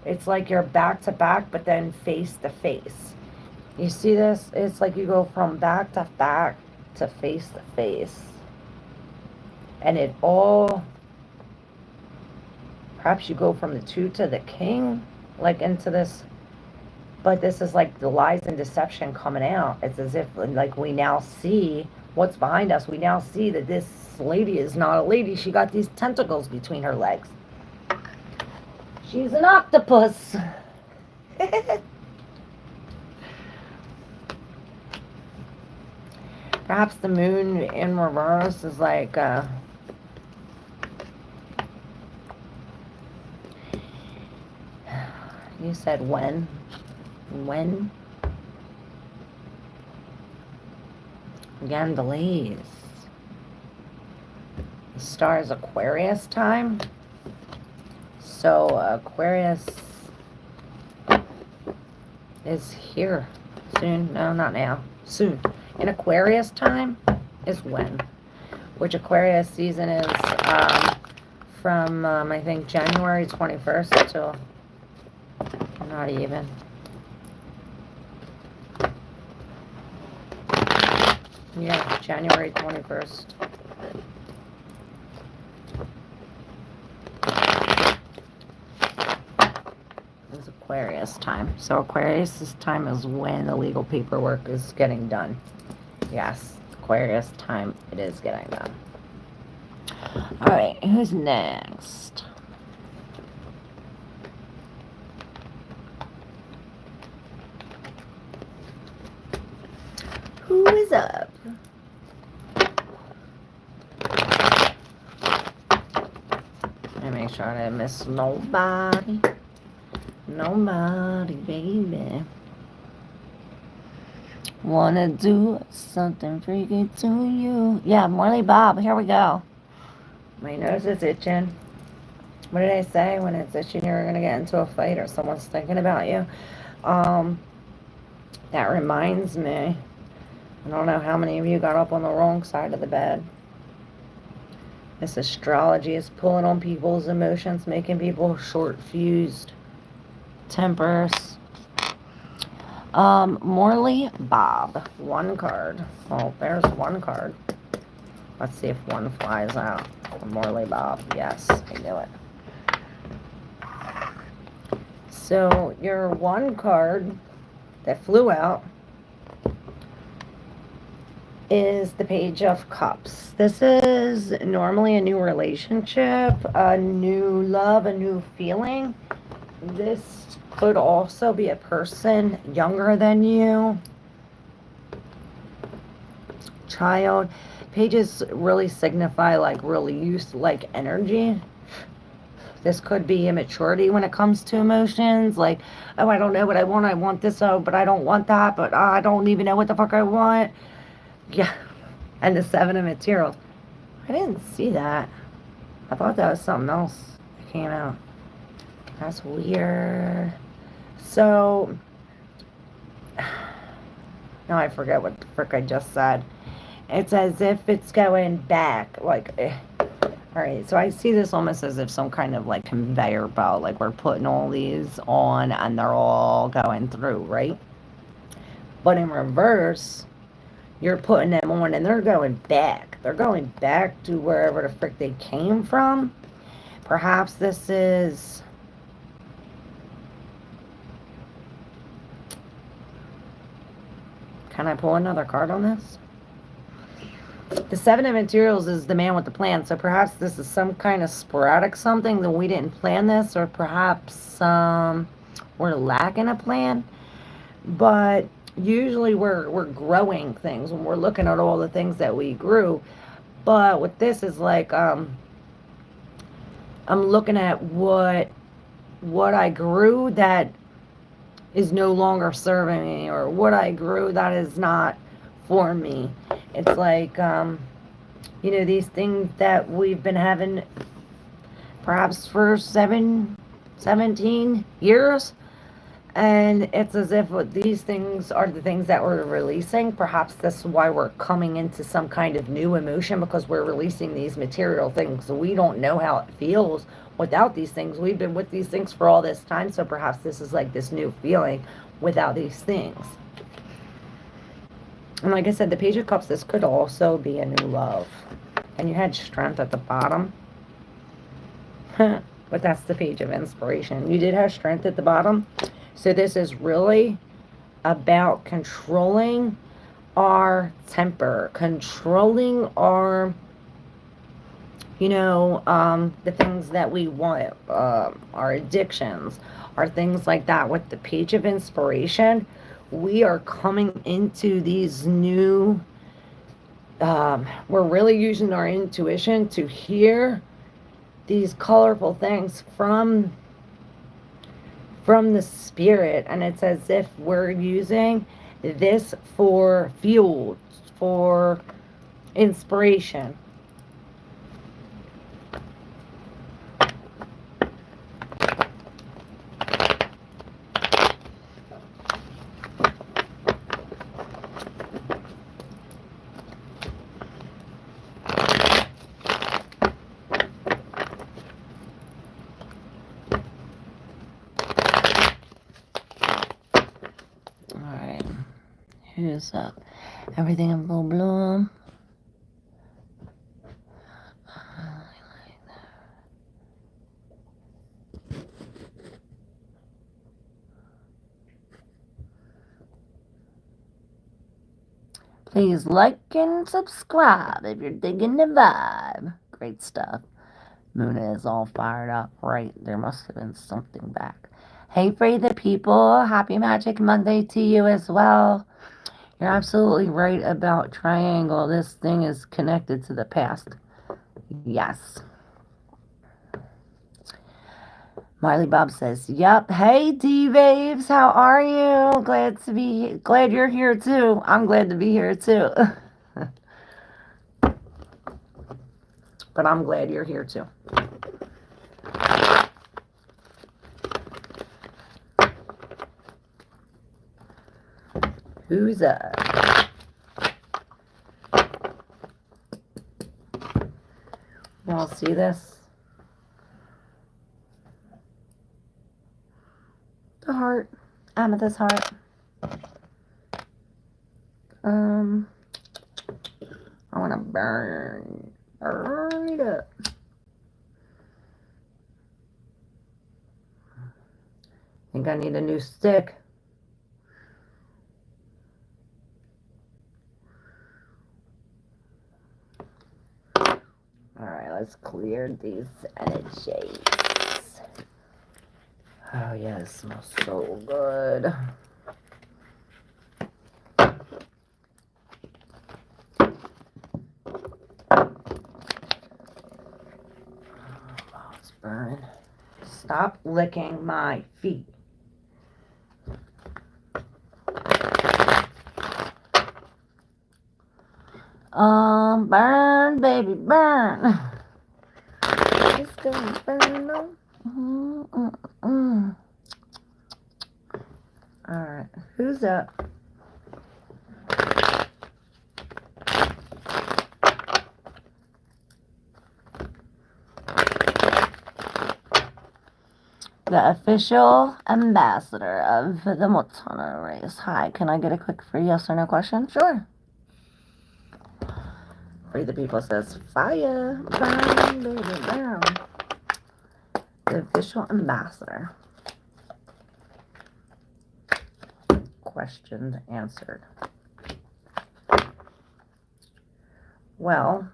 It's like you're back to back, but then face to face. You see this? It's like you go from back to face to face. And it all, perhaps you go from the two to the king, like into this, but this is like the lies and deception coming out. It's as if like we now see what's behind us. We now see that this lady is not a lady. She got these tentacles between her legs. She's an octopus. Perhaps the moon in reverse is like you said when? Again, delays. The star is Aquarius time. So Aquarius is here soon. No, not now. Soon. In Aquarius time is when. Which Aquarius season is from, I think, January 21st till, not even. Yeah, January 21st. It's Aquarius time. So Aquarius time is when the legal paperwork is getting done. Yes, Aquarius time it is getting done. Alright, who's next? Who is up? Let me make sure I didn't miss nobody. Nobody, baby. Wanna do something freaky to you. Yeah, Morley Bob, here we go. My nose is itching. What did I say? When it's itching, you're gonna get into a fight or someone's thinking about you. That reminds me. I don't know how many of you got up on the wrong side of the bed. This astrology is pulling on people's emotions, making people short-fused. Tempers. Morley Bob. One card. Oh, there's one card. Let's see if one flies out. Morley Bob. Yes, I knew it. So, your one card that flew out is the Page of Cups. This is normally a new relationship, a new love, a new feeling. This could also be a person younger than you. Child. Pages really signify like really youth, like energy. This could be immaturity when it comes to emotions. Like, oh, I don't know what I want. I want this, oh, but I don't want that. But I don't even know what the fuck I want. Yeah. And the Seven of Materials. I didn't see that. I thought that was something else that came out. That's weird. So, now I forget what the frick I just said. It's as if it's going back. Like, All right, so I see this almost as if some kind of like conveyor belt, like we're putting all these on and they're all going through, right? But in reverse, you're putting them on and they're going back. They're going back to wherever the frick they came from. Perhaps this is... Can I pull another card on this? The Seven of Materials is the man with the plan, so perhaps this is some kind of sporadic something that we didn't plan this, or perhaps we're lacking a plan. But usually we're growing things when we're looking at all the things that we grew. But with this is like I'm looking at what I grew that is no longer serving me, or what I grew that is not for me. It's like you know, these things that we've been having perhaps for 17 years, and it's as if these things are the things that we're releasing. Perhaps that's why we're coming into some kind of new emotion, because we're releasing these material things. So we don't know how it feels without these things. We've been with these things for all this time, so perhaps this is like this new feeling without these things. And like I said, the Page of Cups, this could also be a new love. And you had Strength at the bottom. But that's the Page of Inspiration. You did have Strength at the bottom. So this is really about controlling our temper, controlling our, you know, the things that we want, our addictions, our things like that. With the Page of Inspiration, we are coming into these new, we're really using our intuition to hear these colorful things from the spirit, and it's as if we're using this for fuel, for inspiration. Who's up? Everything in full bloom. Please like and subscribe if you're digging the vibe. Great stuff. Muna is all fired up. Right, there must have been something back. Hey, for the people. Happy Magic Monday to you as well. You're absolutely right about triangle. This thing is connected to the past. Yes. Morley Bob says, yep. Hey, D-Waves, how are you? Glad you're here too. I'm glad to be here too. But I'm glad you're here too. Who's up? You all see this? The heart. Amethyst heart. I want to burn it up. Think I need a new stick. Alright, let's clear these energies. Oh yeah, it smells so good. Oh, it's burning. Stop licking my feet. Burn, baby, burn. It's gonna burn, though. Alright, who's up? the official ambassador of the Motana race. Hi, can I get a quick free yes or no question? Sure. Free the People says, fire, bam, baby, bam. The official ambassador. Questions answered. Well,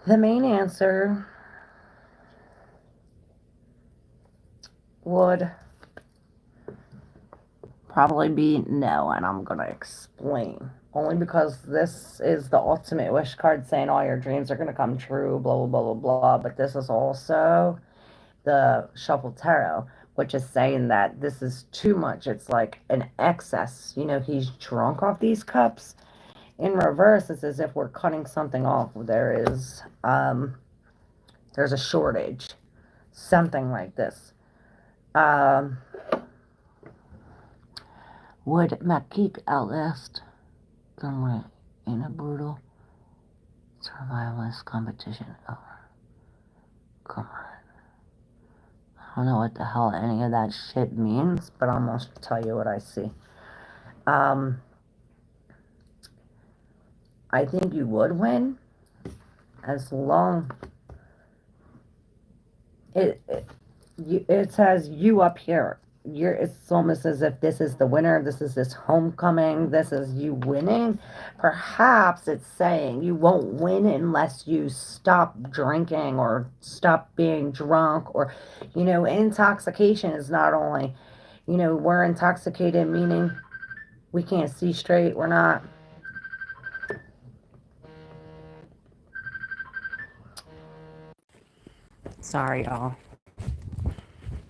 the main answer would probably be no, and I'm going to explain. Only because this is the ultimate wish card saying all your dreams are going to come true, blah, blah, blah, blah, blah. But this is also the Shuffle Tarot, which is saying that this is too much. It's like an excess. You know, he's drunk off these cups. In reverse, it's as if we're cutting something off. There's a shortage. Something like this. Would Makik outlast Gunway in a brutal survivalist competition? Oh, come on. I don't know what the hell any of that shit means, but I'm going to tell you what I see. I think you would win as long it says you up here. It's almost as if this is the winner, this is this homecoming, this is you winning. Perhaps it's saying you won't win unless you stop drinking or stop being drunk, or, you know, intoxication is not only, you know, we're intoxicated, meaning we can't see straight, we're not. Sorry, y'all.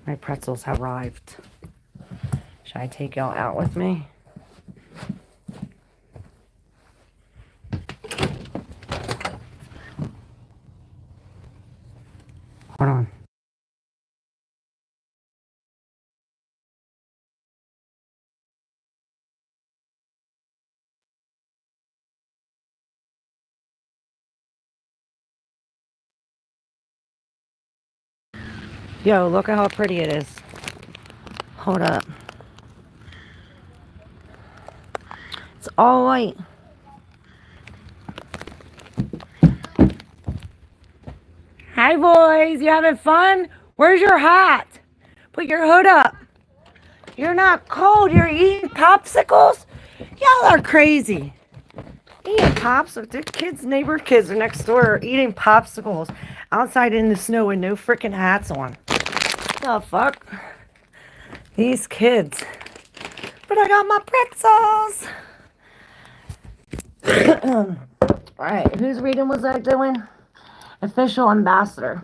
My pretzels have arrived. Should I take y'all out with me? Hold on. Yo, look at how pretty it is. Hold up. It's all white. Hi, boys. You having fun? Where's your hat? Put your hood up. You're not cold. You're eating popsicles? Y'all are crazy. Eating popsicles. The kids, neighbor kids are next door eating popsicles outside in the snow with no freaking hats on. The fuck? These kids. But I got my pretzels. Alright, whose reading was I doing? Official ambassador.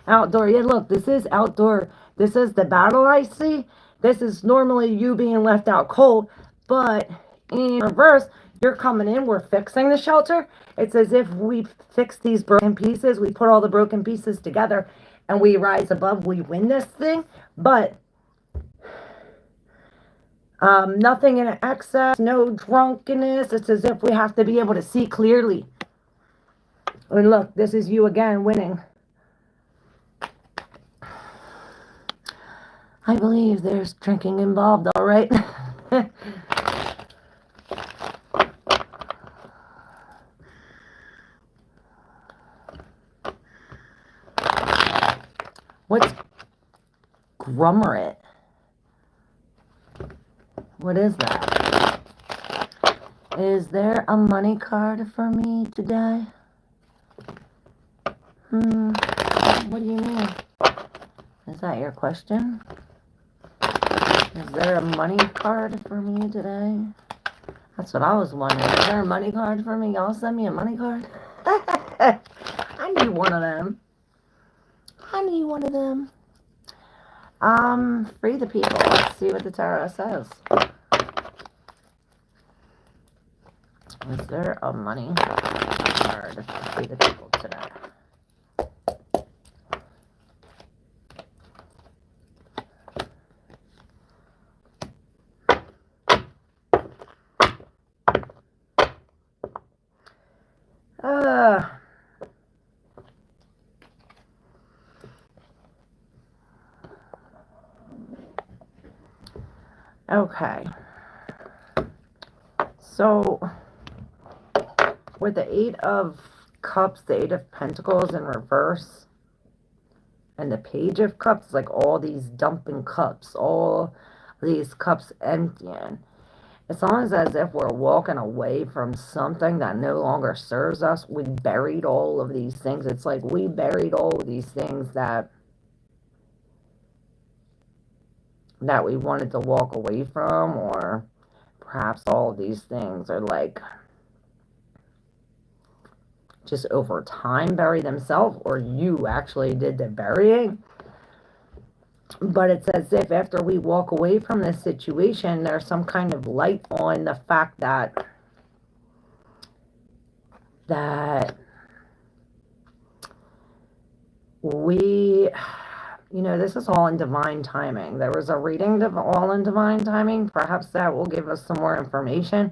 Outdoor. Yeah, look, this is outdoor. This is the battle I see. This is normally you being left out cold, but in reverse, you're coming in, we're fixing the shelter. It's as if we fix these broken pieces, we put all the broken pieces together, and we rise above, we win this thing. But nothing in excess, no drunkenness. It's as if we have to be able to see clearly. And look, this is you again winning. I believe there's drinking involved, all right? What's Grummerit? What is that? Is there a money card for me today? What do you mean? Is that your question? Is there a money card for me today? That's what I was wondering. Is there a money card for me? Y'all send me a money card? I need one of them. I need one of them. Free the people. Let's see what the tarot says. Is there a money card to free the people today? Okay. So, with the Eight of Cups, the Eight of Pentacles in reverse, and the Page of Cups, like all these dumping cups, all these cups emptying. It's almost as if we're walking away from something that no longer serves us. We buried all of these things. It's like we buried all of these things that we wanted to walk away from, or perhaps all of these things are like just over time bury themselves, or you actually did the burying. But it's as if after we walk away from this situation, there's some kind of light on the fact that we, this is all in divine timing. There was a reading all in divine timing. Perhaps that will give us some more information.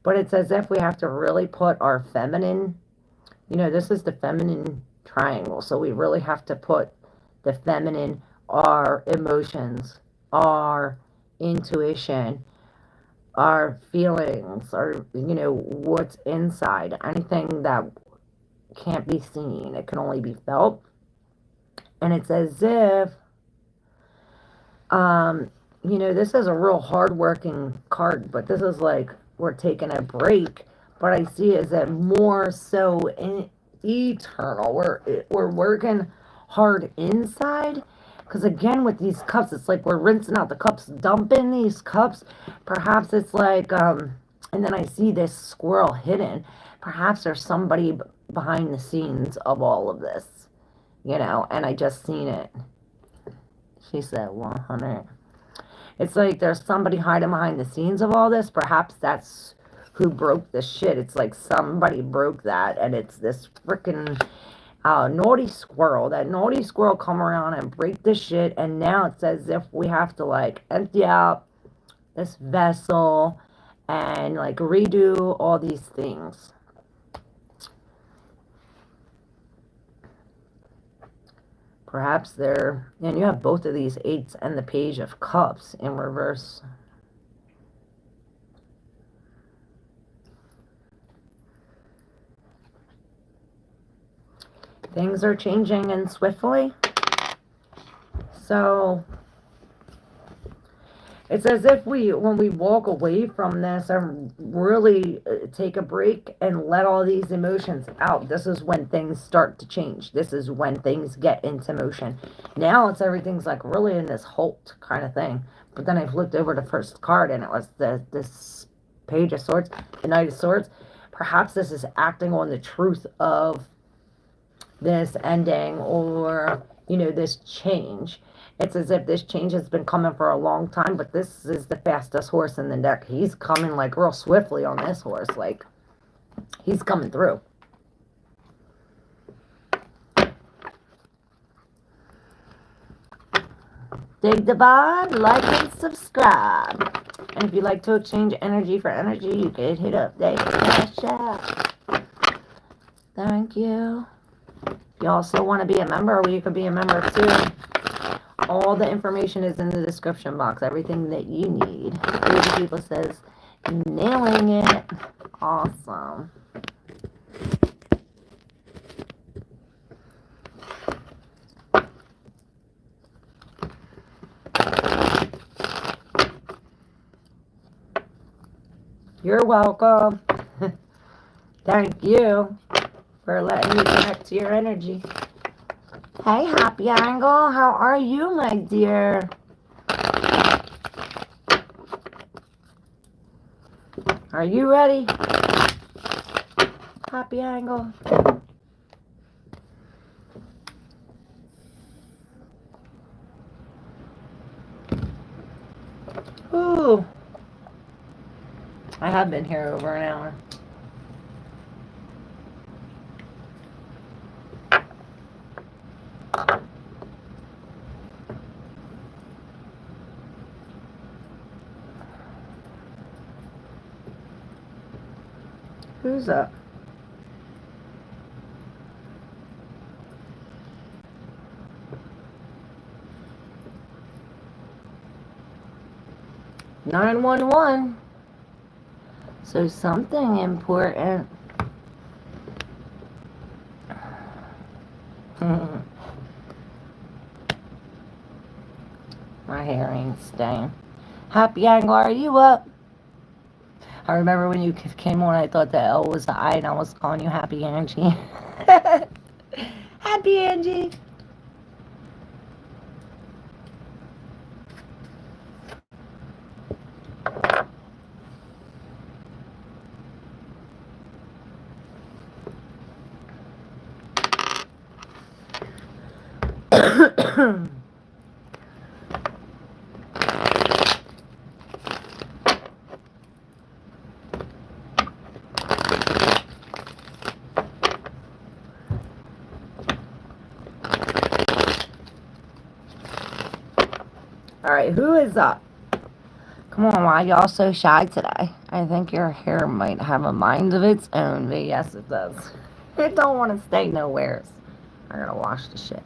But it's as if we have to really put our feminine, this is the feminine triangle. So we really have to put the feminine, our emotions, our intuition, our feelings, our, what's inside. Anything that can't be seen, it can only be felt. And it's as if, this is a real hard-working card, but this is like we're taking a break. But I see it as that more so in eternal. We're working hard inside. Because again, with these cups, it's like we're rinsing out the cups, dumping these cups. Perhaps it's like, and then I see this squirrel hidden. Perhaps there's somebody behind the scenes of all of this. And I just seen it. She said 100. It's like there's somebody hiding behind the scenes of all this. Perhaps that's who broke the shit. It's like somebody broke that, and it's this freaking naughty squirrel. That naughty squirrel come around and break the shit, and now it's as if we have to like empty out this vessel and like redo all these things. Perhaps they're, and you have both of these eights and the Page of Cups in reverse. Things are changing and swiftly. So it's as if when we walk away from this and really take a break and let all these emotions out, this is when things start to change. This is when things get into motion. Now everything's like really in this halt kind of thing. But then I've looked over the first card and it was this Page of Swords, the Knight of Swords. Perhaps this is acting on the truth of this ending, or, this change. It's as if this change has been coming for a long time, but this is the fastest horse in the deck. He's coming like real swiftly on this horse. Like, he's coming through. Dig the vibe, like and subscribe. And if you'd like to exchange energy for energy, you can hit up Dave Cash App. Thank you. If you also want to be a member, well, you can be a member too. All the information is in the description box. Everything that you need. Baby People says, nailing it. Awesome. You're welcome. Thank you for letting me connect to your energy. Hey, Happy Angle, how are you, my dear? Are you ready? Happy Angle. Ooh. I have been here over an hour. Who's up? 911. So something important. My hair ain't staying. Happy Angler, are you up? I remember when you came on, I thought the L was the I, and I was calling you Happy Angie. Happy Angie. Alright, who is up? Come on, why y'all so shy today? I think your hair might have a mind of its own, but yes, it does. It don't want to stay nowheres. I gotta wash the shit.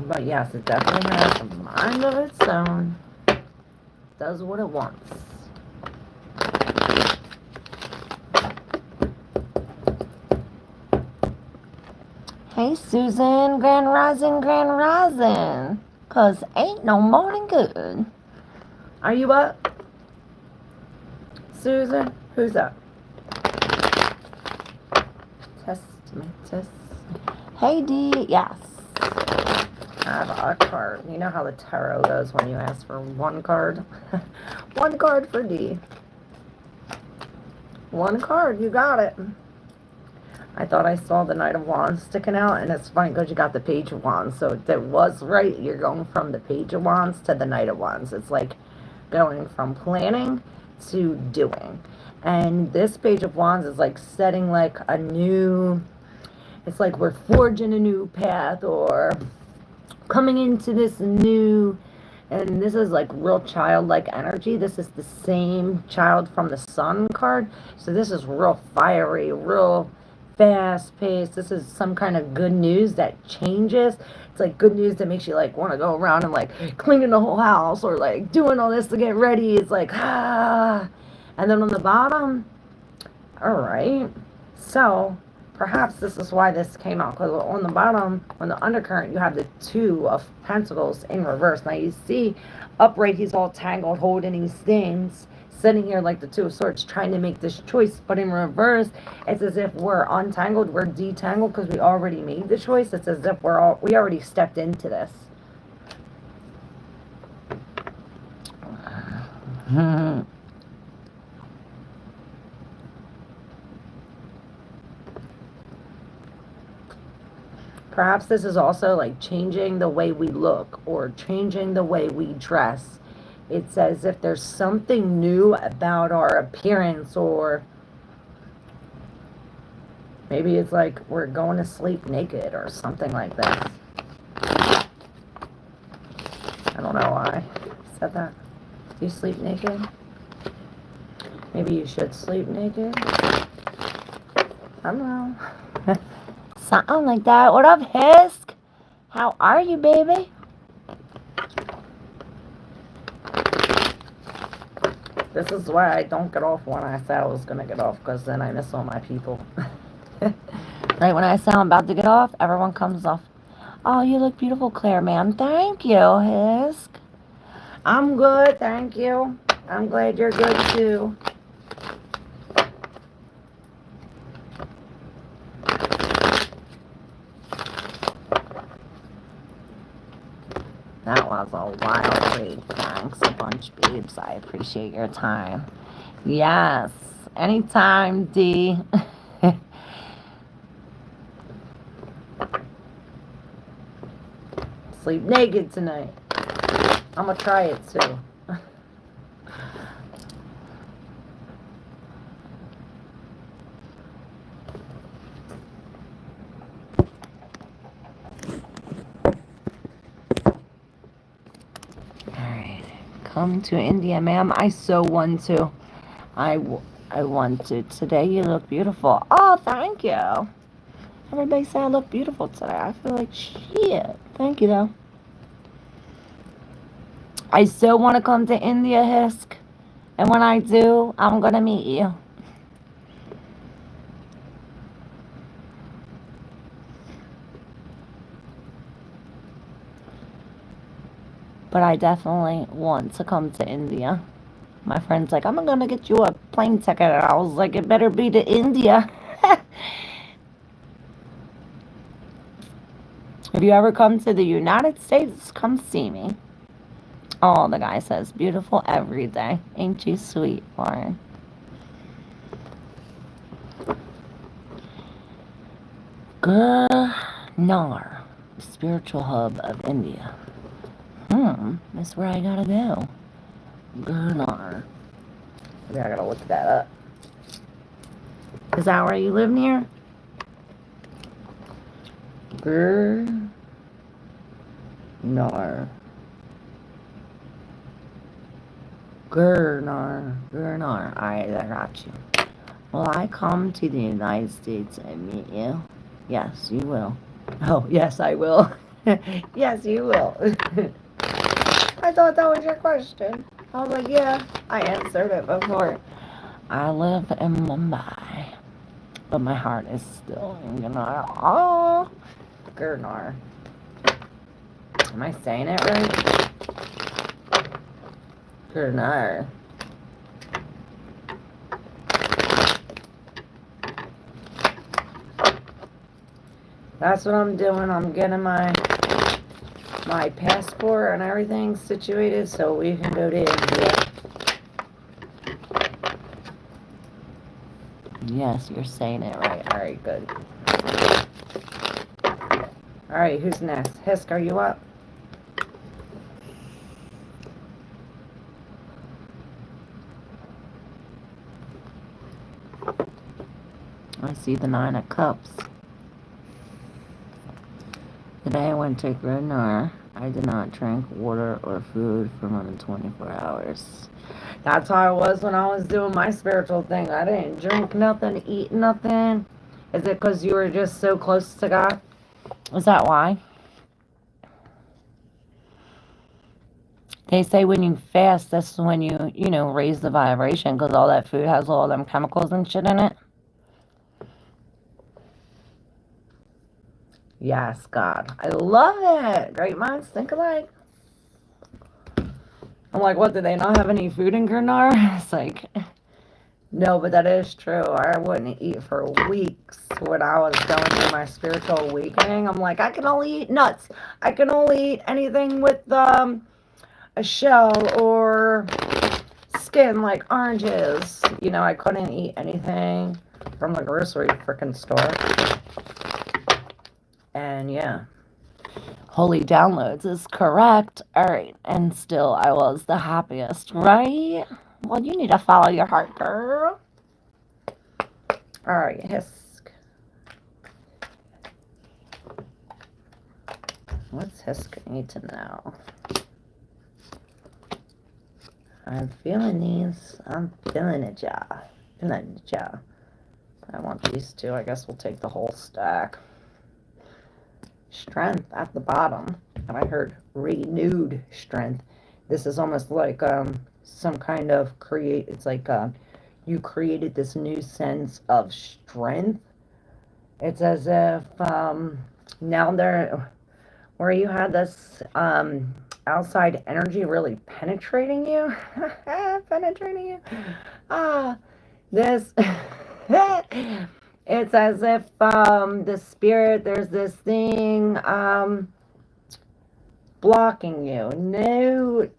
But yes, it definitely has a mind of its own. Does what it wants. Hey Susan, Grand Rising. 'Cause ain't no morning good. Are you up? Susan, who's up? Test me. Hey D, yes. I have a card. You know how the tarot goes when you ask for one card? One card for D. One card, you got it. I thought I saw the Knight of Wands sticking out, and it's funny because you got the Page of Wands, so that was right. You're going from the Page of Wands to the Knight of Wands. It's like going from planning to doing. And this Page of Wands is like setting like a new, it's like we're forging a new path or coming into this new, and this is like real childlike energy. This is the same child from the Sun card. So this is real fiery, real fast paced. This is some kind of good news that changes. It's like good news that makes you like want to go around and like cleaning the whole house or like doing all this to get ready. It's like and then on the bottom, all right, so perhaps this is why this came out, because on the bottom, on the undercurrent, you have the Two of Pentacles in reverse. Now you see upright, he's all tangled holding these things, sitting here like the Two of Swords trying to make this choice, but in reverse it's as if we're untangled, we're detangled because we already made the choice. It's as if we already stepped into this. Perhaps this is also like changing the way we look or changing the way we dress. It's as if there's something new about our appearance, or maybe it's like we're going to sleep naked or something like that. I don't know why I said that. Do you sleep naked? Maybe you should sleep naked. I don't know. Something like that. What up, Hisk? How are you, baby? This is why I don't get off when I said I was going to get off, because then I miss all my people. Right when I say I'm about to get off, everyone comes off. Oh, you look beautiful, Claire, ma'am. Thank you, Hisk. I'm good, thank you. I'm glad you're good, too. That was a wild read. Thanks a bunch, babes. I appreciate your time. Yes. Anytime, D. Sleep naked tonight. I'm gonna try it too. Come to India, ma'am. I so want to. I want to. Today you look beautiful. Oh, thank you. Everybody say I look beautiful today. I feel like shit. Thank you, though. I still want to come to India, Hisk. And when I do, I'm going to meet you. But I definitely want to come to India. My friend's like, I'm going to get you a plane ticket. And I was like, it better be to India. If you ever come to the United States, come see me. Oh, the guy says, beautiful every day. Ain't you sweet, Lauren? Gurnar, spiritual hub of India. That's where I gotta go. Gurnar. Maybe I gotta look that up. Is that where you live near? Gurnar. Gurnar. Alright, I got you. Will I come to the United States and meet you? Yes, you will. Oh, yes, I will. Yes, you will. I thought that was your question. I was like, yeah, I answered it before. I live in Mumbai, but my heart is still in Gurnar. Oh, Gurnar. Am I saying it right? Gurnar. That's what I'm doing. I'm getting my passport and everything situated so we can go to India. Yes, you're saying it right. Alright, good. Alright, who's next? Hisk, are you up? I see the 9 of Cups. Today I went to Gurnar. I did not drink water or food for more than 24 hours. That's how I was when I was doing my spiritual thing. I didn't drink nothing, eat nothing. Is it because you were just so close to God? Is that why? They say when you fast, that's when you know, raise the vibration because all that food has all them chemicals and shit in it. Yes, God. I love it. Great minds think alike. I'm like, what, do they not have any food in Gurnar? It's like, no, but that is true. I wouldn't eat for weeks when I was going through my spiritual awakening. I'm like, I can only eat nuts. I can only eat anything with a shell or skin, like oranges. You know, I couldn't eat anything from the grocery freaking store. And yeah. Holy downloads is correct. Alright, and still I was the happiest, right? Well, you need to follow your heart, girl. Alright, Hisk. What's Hisk need to know? I'm feeling these. I'm feeling it, y'all. Feeling it, y'all. I want these two. I guess we'll take the whole stack. Strength at the bottom. And I heard renewed strength. This is almost like some kind of it's like you created this new sense of strength. It's as if now where you had this outside energy really penetrating you. Penetrating you. This it's as if the spirit, there's this thing blocking you. No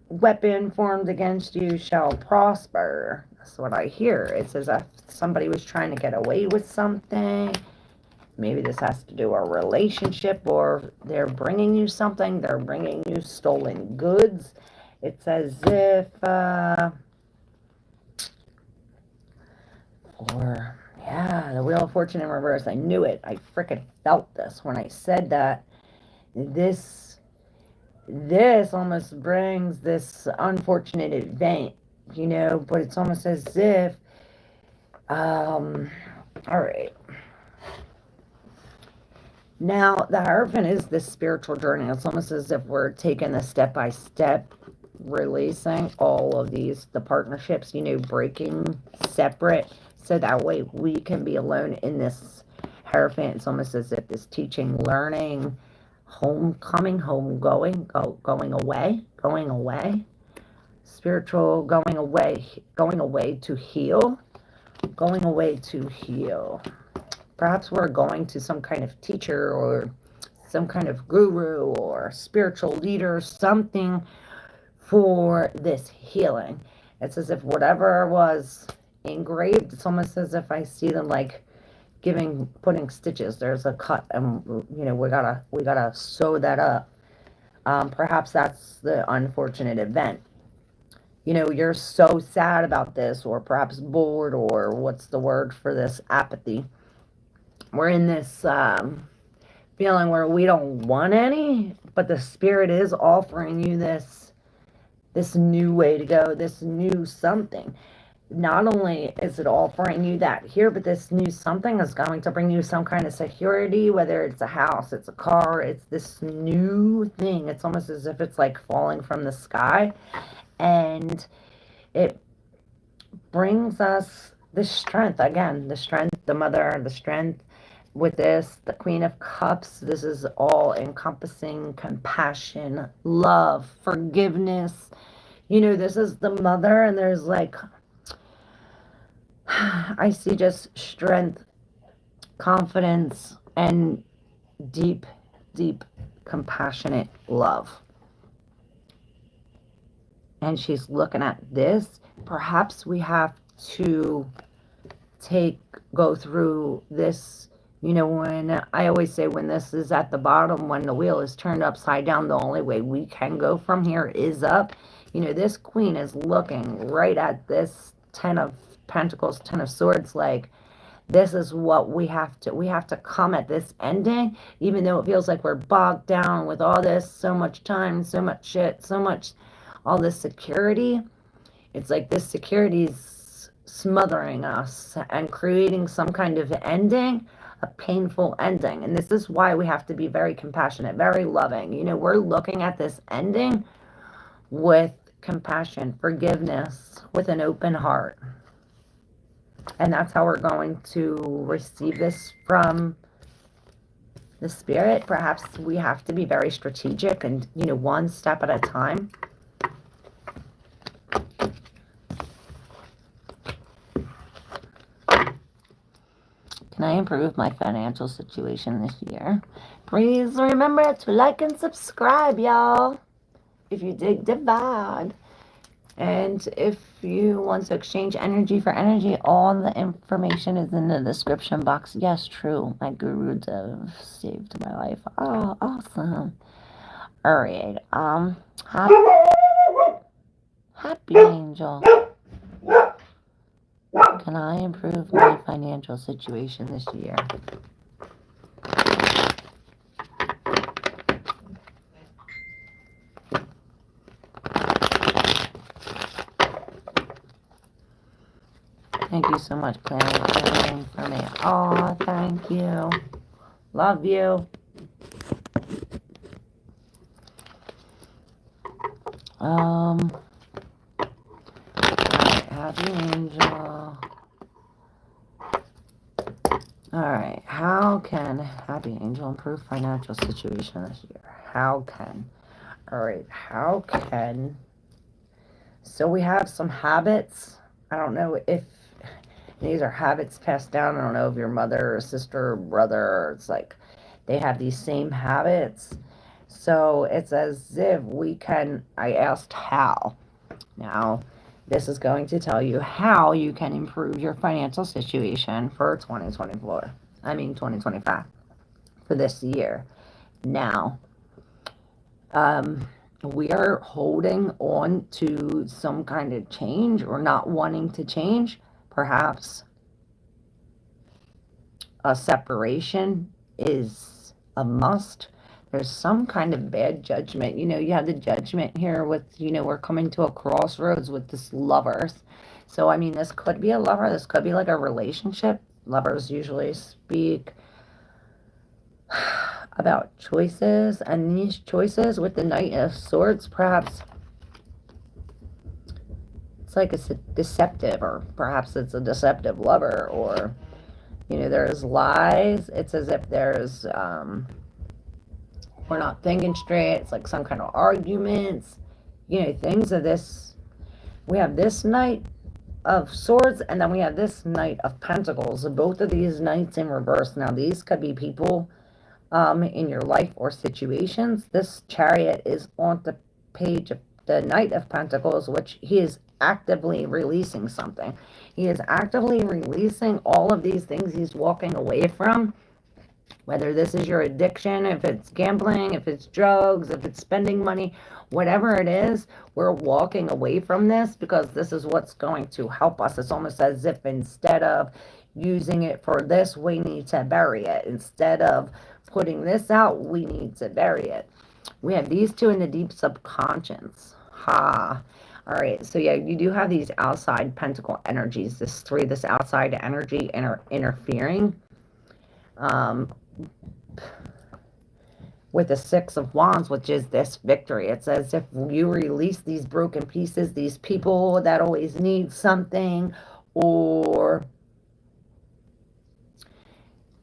weapon formed against you shall prosper. That's what I hear. It's as if somebody was trying to get away with something. Maybe this has to do with a relationship, or they're bringing you something. They're bringing you stolen goods. It's as if yeah, the Wheel of Fortune in reverse. I knew it. I freaking felt this when I said that. This almost brings this unfortunate event, you know, but it's almost as if, all right. Now, the Hierophant is this spiritual journey. It's almost as if we're taking a step by step, releasing all of the partnerships, breaking separate, so that way we can be alone in this Hierophant. It's almost as if this teaching, learning, homecoming, going away, spiritual, going away to heal, going away to heal. Perhaps we're going to some kind of teacher or some kind of guru or spiritual leader, something for this healing. It's as if whatever was engraved, it's almost as if I see them like putting stitches. There's a cut, and we gotta sew that up. Perhaps that's the unfortunate event. You're so sad about this, or perhaps bored, or what's the word for this? Apathy. We're in this feeling where we don't want any, but the Spirit is offering you this new way to go, this new something. Not only is it offering you that here, but this new something is going to bring you some kind of security, whether it's a house, it's a car, it's this new thing. It's almost as if it's like falling from the sky, and it brings us the strength, again, the strength, the mother, the strength. With this, the Queen of Cups, this is all encompassing compassion, love, forgiveness. This is the mother, and there's like, I see just strength, confidence, and deep, deep, compassionate love. And she's looking at this. Perhaps we have to go through this. When I always say, when this is at the bottom, when the wheel is turned upside down, the only way we can go from here is up. This queen is looking right at this 10 of Pentacles, 10 of Swords, like, this is what we have to come at this ending, even though it feels like we're bogged down with all this, so much time, so much shit, so much, all this security. It's like this security is smothering us and creating some kind of ending, a painful ending. And this is why we have to be very compassionate, very loving. We're looking at this ending with compassion, forgiveness, with an open heart. And that's how we're going to receive this from the Spirit. Perhaps we have to be very strategic and, one step at a time. Can I improve my financial situation this year? Please remember to like and subscribe, y'all, if you dig the vibe. And if you want to exchange energy for energy, all the information is in the description box. Yes, true. My guru Dev saved my life. Oh, awesome. All right. Happy Angel. Can I improve my financial situation this year? Thank you so much, Claire, for me. Oh, thank you. Love you. Alright, Happy Angel. Alright, how can Happy Angel improve financial situation this year? How can? Alright, how can? So we have some habits. I don't know if these are habits passed down. I don't know if your mother or sister or brother, it's like they have these same habits. So it's as if we can, I asked how. Now, this is going to tell you how you can improve your financial situation for 2025, for this year. Now, we are holding on to some kind of change or not wanting to change. Perhaps a separation is a must. There's some kind of bad judgment. You have the judgment here with, we're coming to a crossroads with this lovers. So, I mean, this could be a lover. This could be like a relationship. Lovers usually speak about choices, and these choices with the Knight of Swords, perhaps it's like it's a deceptive, or perhaps it's a deceptive lover, or there's lies. It's as if there's we're not thinking straight. It's like some kind of arguments, things of this. We have this Knight of Swords, and then we have this Knight of Pentacles. Both of these knights in reverse. Now these could be people in your life or situations. This Chariot is on the page of the Knight of Pentacles, which he is actively releasing something. He is actively releasing all of these things he's walking away from. Whether this is your addiction, if it's gambling, if it's drugs, if it's spending money, whatever it is, we're walking away from this because this is what's going to help us. It's almost as if instead of using it for this, we need to bury it. Instead of putting this out, we need to bury it. We have these two in the deep subconscious. Ha. All right, so yeah, you do have these outside pentacle energies. This outside energy interfering. With the Six of Wands, which is this victory. It's as if you release these broken pieces, these people that always need something, or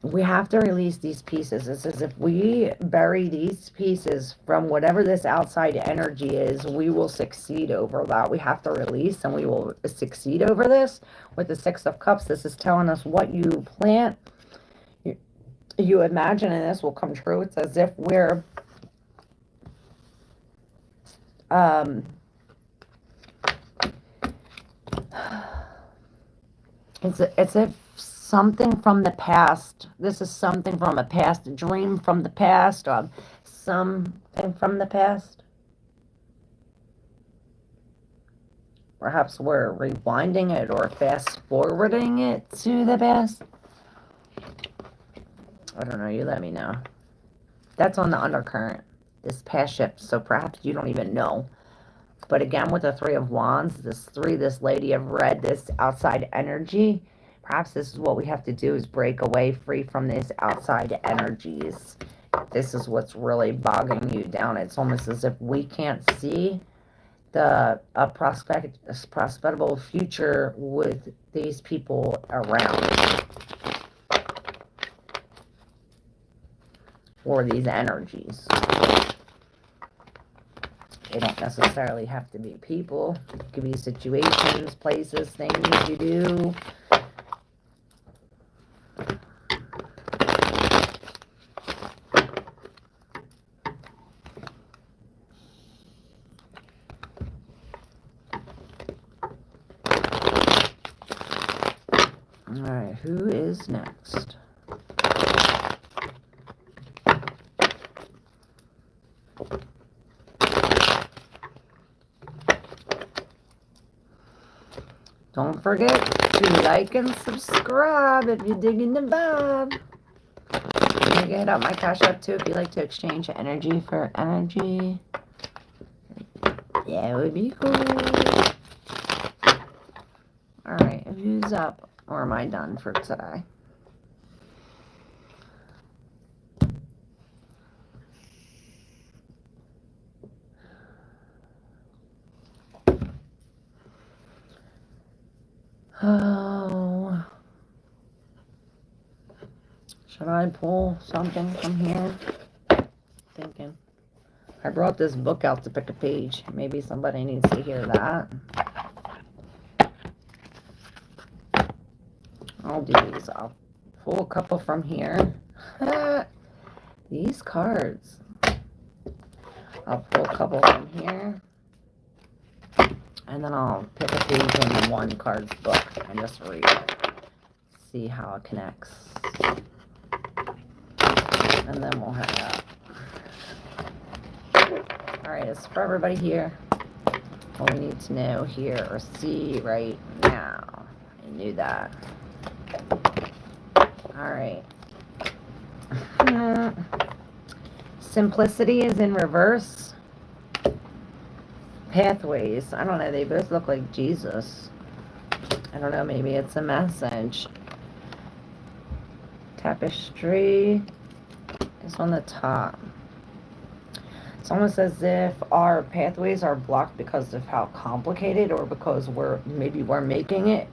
we have to release these pieces. It's as if we bury these pieces from whatever this outside energy is, we will succeed over that. We have to release, and we will succeed over this. With the Six of Cups, this is telling us what you plant, you imagine, and this will come true. It's as if we're it's if something from the past, this is something from a past dream from the past, something from the past. Perhaps we're rewinding it or fast forwarding it to the past. I don't know, you let me know. That's on the undercurrent, this past shift, so perhaps you don't even know. But again, with the Three of Wands, this Lady of Red, this outside energy, perhaps this is what we have to do, is break away free from these outside energies. This is what's really bogging you down. It's almost as if we can't see the prosperable future with these people around. Or these energies. They don't necessarily have to be people. It could be situations, places, things you do. Alright, who is next? Don't forget to like and subscribe if you're digging the vibe. I'm gonna hit up my Cash App too if you like to exchange energy for energy. Yeah, it would be cool. Alright, who's up? Or am I done for today? Oh, should I pull something from here? Thinking. I brought this book out to pick a page. Maybe somebody needs to hear that. I'll do these. I'll pull a couple from here. These cards. I'll pull a couple from here. And then I'll pick a page in the one card's book and just read it. See how it connects. And then we'll hang up. Alright, it's for everybody here. What we need to know here or see right now. I knew that. Alright. Simplicity is in reverse. Pathways. I don't know. They both look like Jesus. I don't know. Maybe it's a message. Tapestry It's on the top. It's almost as if our pathways are blocked because of how complicated, or because we're making it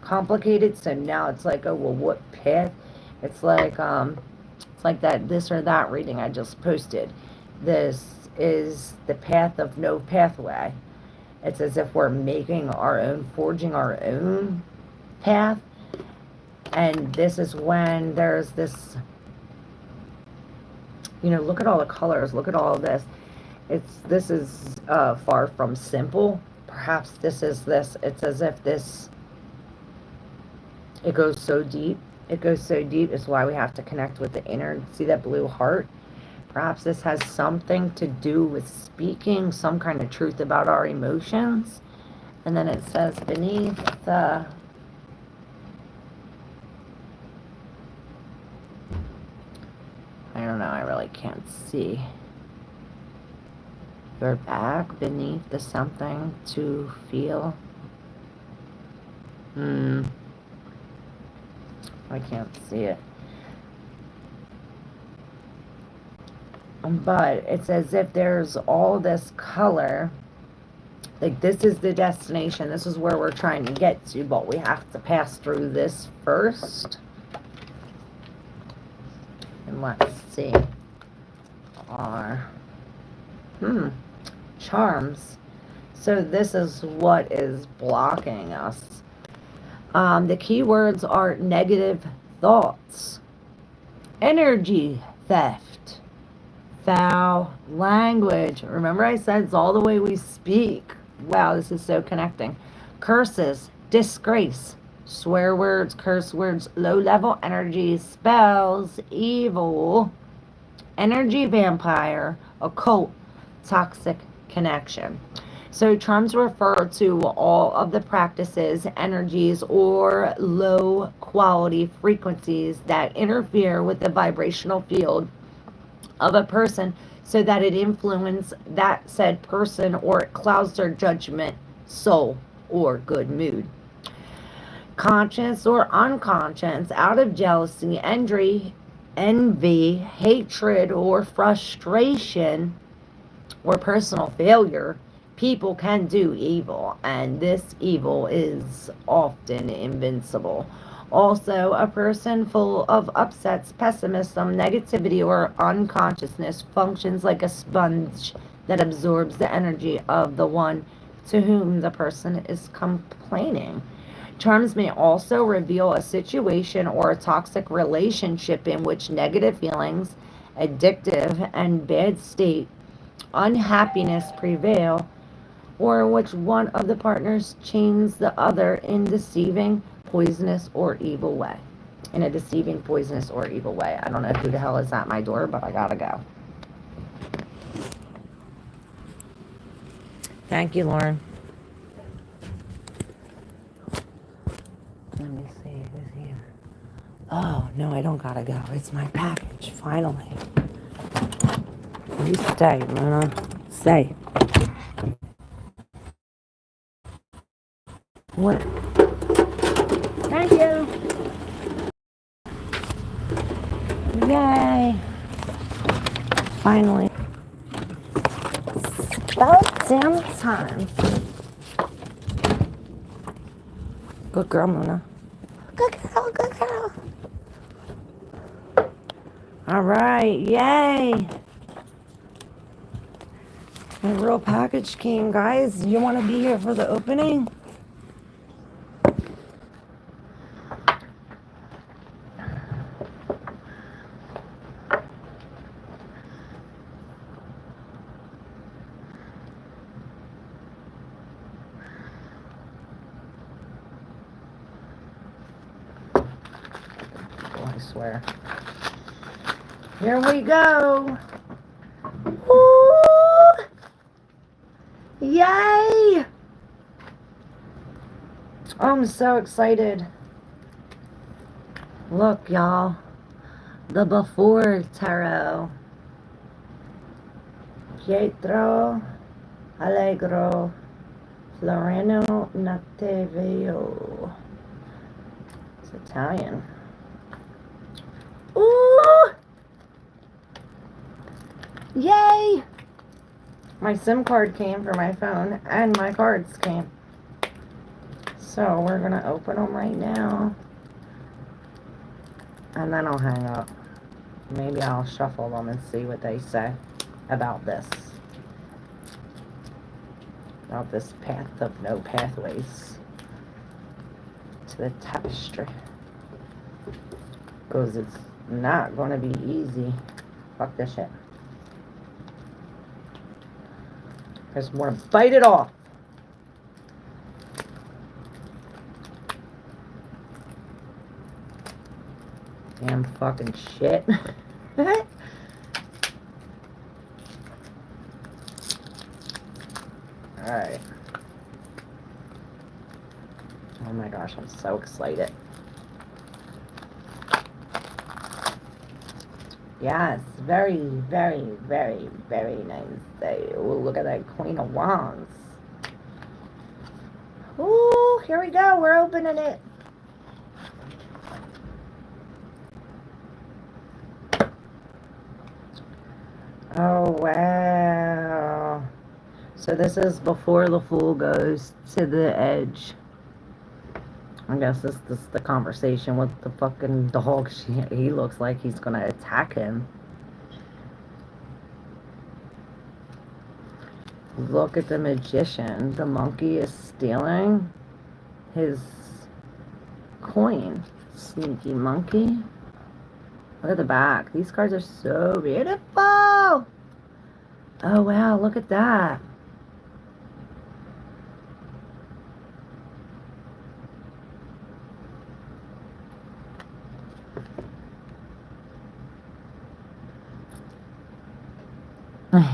complicated. So now it's like, oh well, what path? It's like that this or that reading I just posted. This is the path of no pathway. It's as if we're forging our own path. And this is when there's this, look at all the colors, look at all of this. This is far from simple. Perhaps this is this. It's as if it goes so deep. It goes so deep. It's why we have to connect with the inner. See that blue heart? Perhaps this has something to do with speaking some kind of truth about our emotions. And then it says beneath the... I don't know, I really can't see. Your back beneath the something to feel. I can't see it. But it's as if there's all this color. Like this is the destination. This is where we're trying to get to, but we have to pass through this first. And let's see. Our charms. So this is what is blocking us. The keywords are negative thoughts, energy theft, foul language. Remember I said it's all the way we speak. Wow, this is so connecting. Curses, disgrace, swear words, curse words, low level energy, spells, evil, energy vampire, occult, toxic connection. So charms refer to all of the practices, energies, or low quality frequencies that interfere with the vibrational field of a person so that it influences that said person, or it clouds their judgment, soul, or good mood. Conscious or unconscious, out of jealousy, envy, hatred, or frustration, or personal failure, people can do evil, and this evil is often invincible. Also, a person full of upsets, pessimism, negativity, or unconsciousness functions like a sponge that absorbs the energy of the one to whom the person is complaining. Charms may also reveal a situation or a toxic relationship in which negative feelings, addictive and bad state, unhappiness prevail, or in which one of the partners chains the other in deceiving, poisonous, or evil way. In a deceiving, poisonous, or evil way. I don't know who the hell is at my door, but I gotta go. Thank you, Lauren. Let me see who's here. Oh, no, I don't gotta go. It's my package, finally. You stay, Luna. Stay. What? Thank you. Yay. Finally. About damn time. Good girl, Mona. Good girl, good girl. All right, yay. My real package came, guys. You want to be here for the opening? I swear. Here we go. Woo! Yay! I'm so excited. Look, y'all. The Before Tarot. Pietro Allegro Floreno Natteveo. It's Italian. Ooh! Yay! My SIM card came for my phone, and my cards came. So we're gonna open them right now. And then I'll hang up. Maybe I'll shuffle them and see what they say about this. About this path of no pathways to the tapestry. Because it's not gonna be easy. Fuck this shit. Just want to bite it off. Damn fucking shit. Alright. Oh my gosh, I'm so excited. Yes, very, very, very, very nice day. Ooh, look at that Queen of Wands. Ooh, here we go. We're opening it. Oh, wow. So this is before the Fool goes to the edge. I guess this is the conversation with the fucking dog. He looks like he's gonna attack him. Look at the magician. The monkey is stealing his coin. Sneaky monkey. Look at the back. These cards are so beautiful. Oh, wow. Look at that.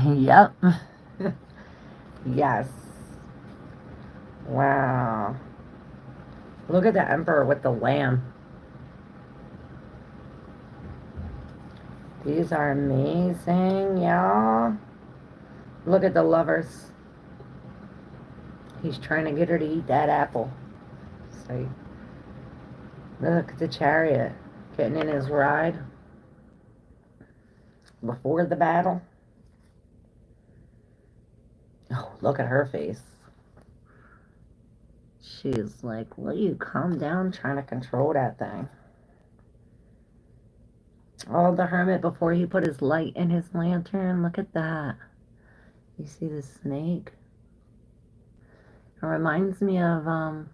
Yep. Yes. Wow. Look at the emperor with the lamb. These are amazing, y'all. Look at the lovers. He's trying to get her to eat that apple. See? Look at the chariot getting in his ride before the battle. Oh, look at her face. She's like, will you calm down trying to control that thing? Oh, the hermit before he put his light in his lantern. Look at that. You see the snake? It reminds me of an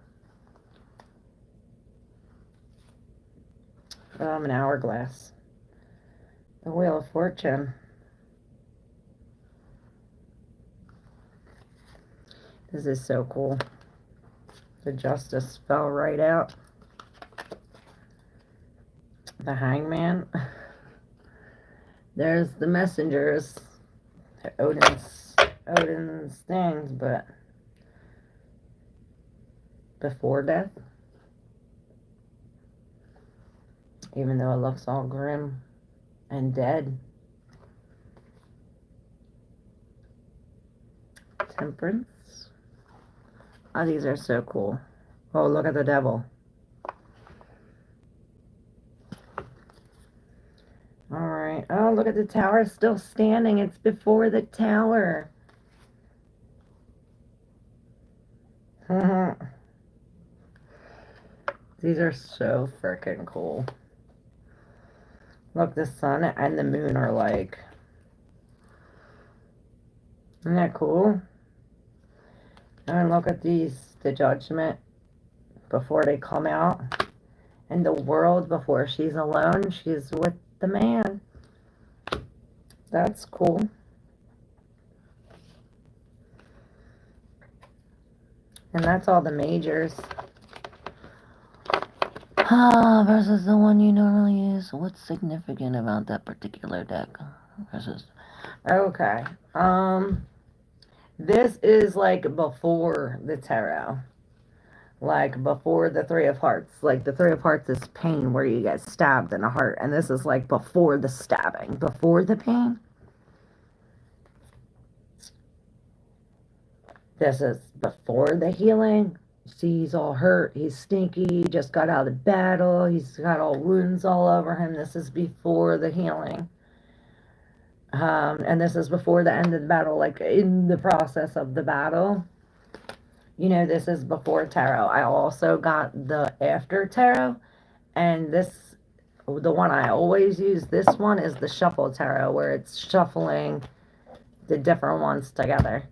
hourglass. The Wheel of Fortune. This is so cool. The justice fell right out. The hangman. There's the messengers. Odin's things, but before death. Even though it looks all grim and dead. Temperance. Oh, these are so cool. Oh, look at the devil. Alright. Oh, look at the tower still standing. It's before the tower. These are so freaking cool. Look, the sun and the moon are like... Isn't that cool? And look at these, the judgment before they come out. And the world before she's alone, she's with the man. That's cool. And that's all the majors. Versus the one you normally use. What's significant about that particular deck? Versus... Okay. This is like before the tarot. Like before the Three of Hearts. Like the Three of Hearts is pain where you get stabbed in the heart. And this is like before the stabbing. Before the pain. This is before the healing. See, he's all hurt. He's stinky. He just got out of battle. He's got all wounds all over him. This is before the healing. And this is before the end of the battle, like in the process of the battle. You know, this is before tarot. I also got the after tarot, and this, the one I always use, this one is the shuffle tarot, where it's shuffling the different ones together,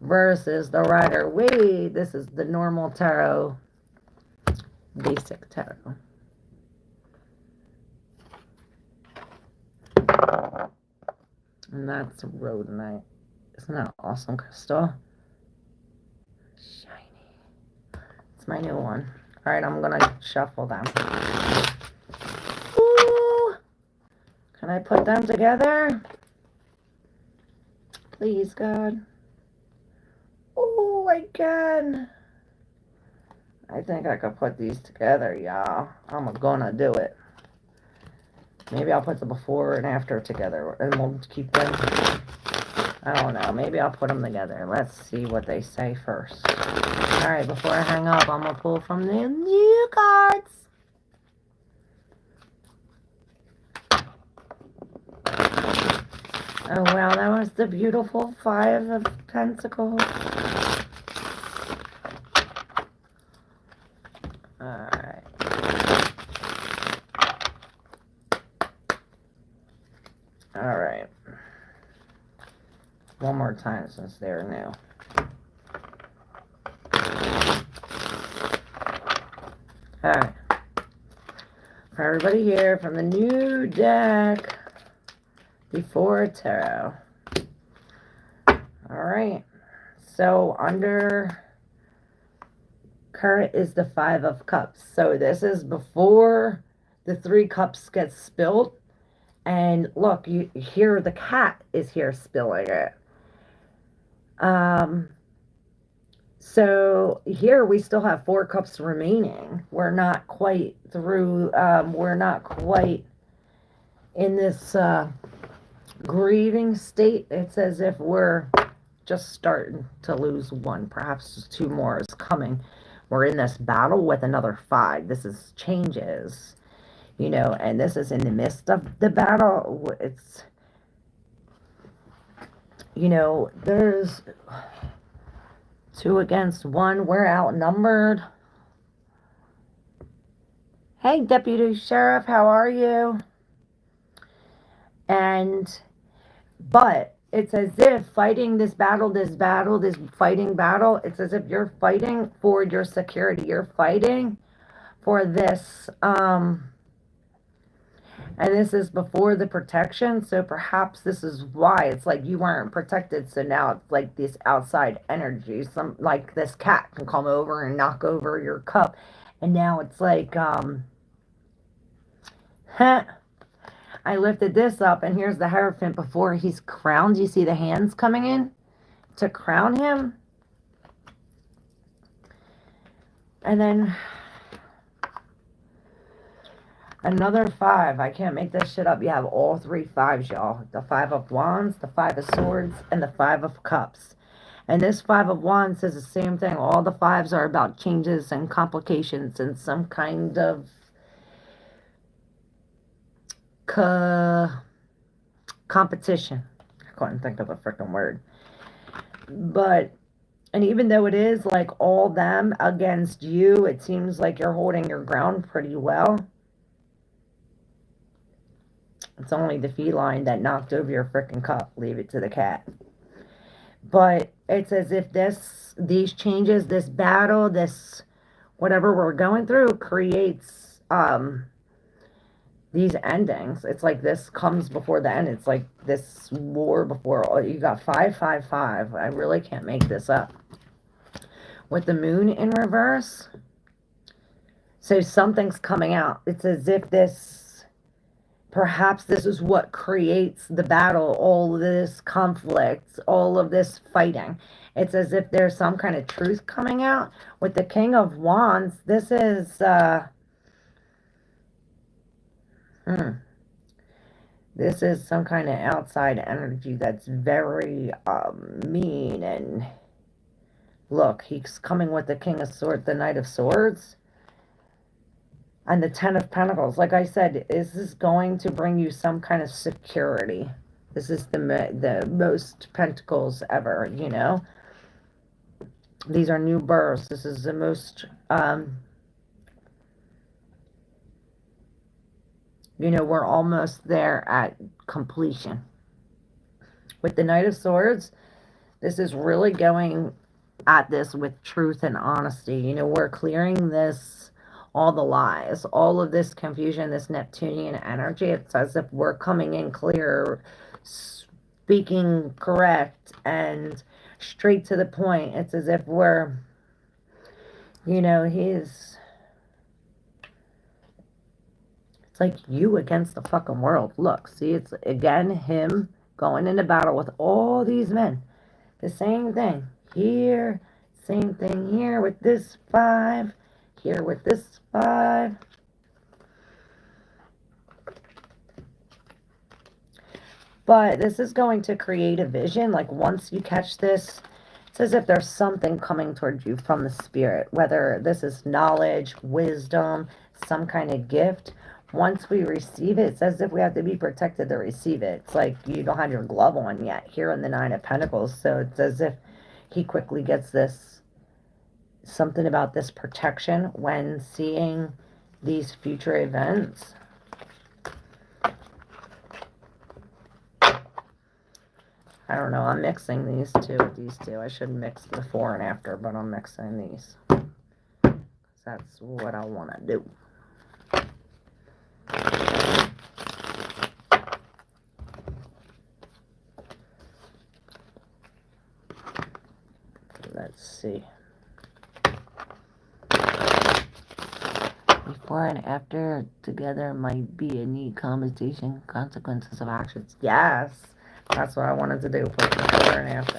versus the Rider Waite. This is the normal tarot, basic tarot. And that's rhodonite. Isn't that awesome, crystal? Shiny. It's my new one. All right, I'm gonna shuffle them. Ooh. Can I put them together? Please, God. Oh, I can. I think I could put these together, y'all. I'm gonna do it. Maybe I'll put the before and after together, and we'll keep them. I don't know. Maybe I'll put them together. Let's see what they say first. All right, before I hang up, I'm gonna pull from the new cards. Oh, wow, that was the beautiful Five of Pentacles. Alright. Alright. One more time since they're new. Alright. For everybody here from the new deck, before tarot. Alright. So under current is the Five of Cups. So this is before the Three Cups gets spilled. And look, you hear the cat is here spilling it. So here we still have 4 cups remaining. We're not quite through, we're not quite in this grieving state. It's as if we're just starting to lose one. Perhaps 2 more is coming. We're in this battle with another 5. This is changes, you know, and this is in the midst of the battle. It's, you know, there's 2 against 1. We're outnumbered. Hey, Deputy Sheriff, how are you? But it's as if fighting this fighting battle, it's as if you're fighting for your security. You're fighting for this, and this is before the protection. So perhaps this is why it's like you weren't protected. So now it's like this outside energy. Some, like this cat can come over and knock over your cup. And now it's like, I lifted this up, and here's the Hierophant before he's crowned. You see the hands coming in to crown him. And then another 5. I can't make this shit up. You have all 3 5s, y'all. The 5 of Wands, the 5 of Swords, and the 5 of Cups. And this 5 of Wands says the same thing. All the 5s are about changes and complications and some kind of competition. I couldn't think of a freaking word. But, and even though it is like all them against you, it seems like you're holding your ground pretty well. It's only the feline that knocked over your freaking cup. Leave it to the cat. But it's as if these changes, this battle, this whatever we're going through creates these endings. It's like this comes before the end. It's like this war before. You got 5, 5, 5. I really can't make this up. With the moon in reverse. So something's coming out. It's as if this, perhaps this is what creates the battle, all of this conflict, all of this fighting. It's as if there's some kind of truth coming out. With the King of Wands, this is, this is some kind of outside energy that's very mean. And look, he's coming with the King of Swords, the Knight of Swords, and the 10 of Pentacles. Like I said, is this going to bring you some kind of security? This is the most pentacles ever, you know. These are new births. This is the most, you know, we're almost there at completion. With the Knight of Swords, this is really going at this with truth and honesty. You know, we're clearing this, all the lies, all of this confusion, this Neptunian energy. It's as if we're coming in clear, speaking correct and straight to the point. It's as if we're, you know, it's like you against the fucking world. Look, see, it's again him going into battle with all these men. The same thing here, same thing here with this 5, here with this 5. But this is going to create a vision. Like once you catch this, it's as if there's something coming towards you from the spirit, whether this is knowledge, wisdom, some kind of gift. Once we receive it, it's as if we have to be protected to receive it. It's like you don't have your glove on yet here in the 9 of Pentacles. So it's as if he quickly gets this, something about this protection when seeing these future events. I don't know. I'm mixing these two with these two. I should mix the before and after, but I'm mixing these. That's what I want to do. Let's see. Before and after together might be a neat conversation. Consequences of actions. Yes. That's what I wanted to do. Put the before and after.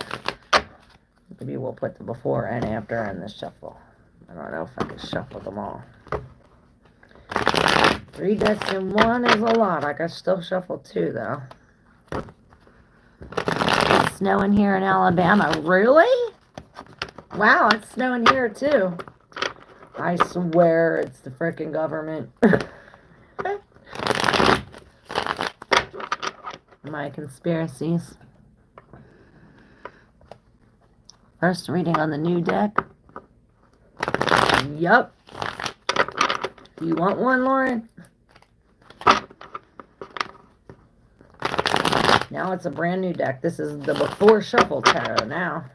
Maybe we'll put the before and after in the shuffle. I don't know if I can shuffle them all. 3 decks in 1 is a lot. I can still shuffle 2 though. It's snowing here in Alabama. Really? Wow, it's snowing here too. I swear it's the frickin' government. My conspiracies. First reading on the new deck. Yup. You want one, Lauren? Now it's a brand new deck. This is the before shuffle tarot now.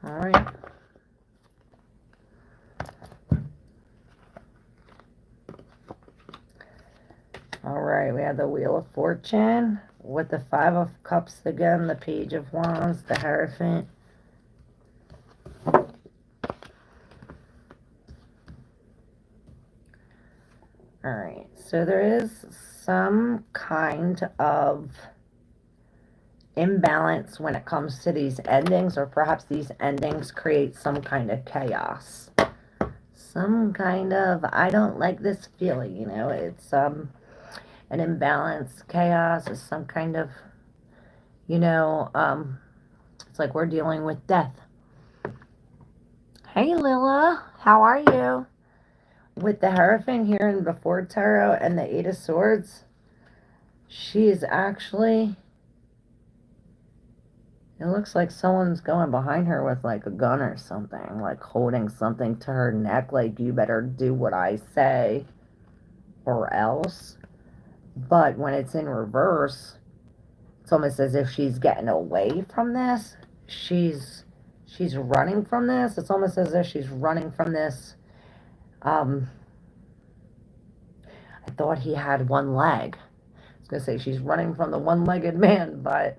Alright. Alright, we have the Wheel of Fortune with the 5 of Cups again, the Page of Wands, the Hierophant. Alright, so there is some kind of imbalance when it comes to these endings, or perhaps these endings create some kind of chaos. Some kind of, I don't like this feeling, you know, it's an imbalance, chaos is some kind of, you know, it's like we're dealing with death. Hey Lila, how are you? With the Hierophant here in before tarot and the 8 of Swords, she is actually, it looks like someone's going behind her with like a gun or something, like holding something to her neck, like you better do what I say or else. But when it's in reverse, it's almost as if she's getting away from this. She's running from this. It's almost as if she's running from this. I thought he had one leg. I was going to say she's running from the one-legged man, but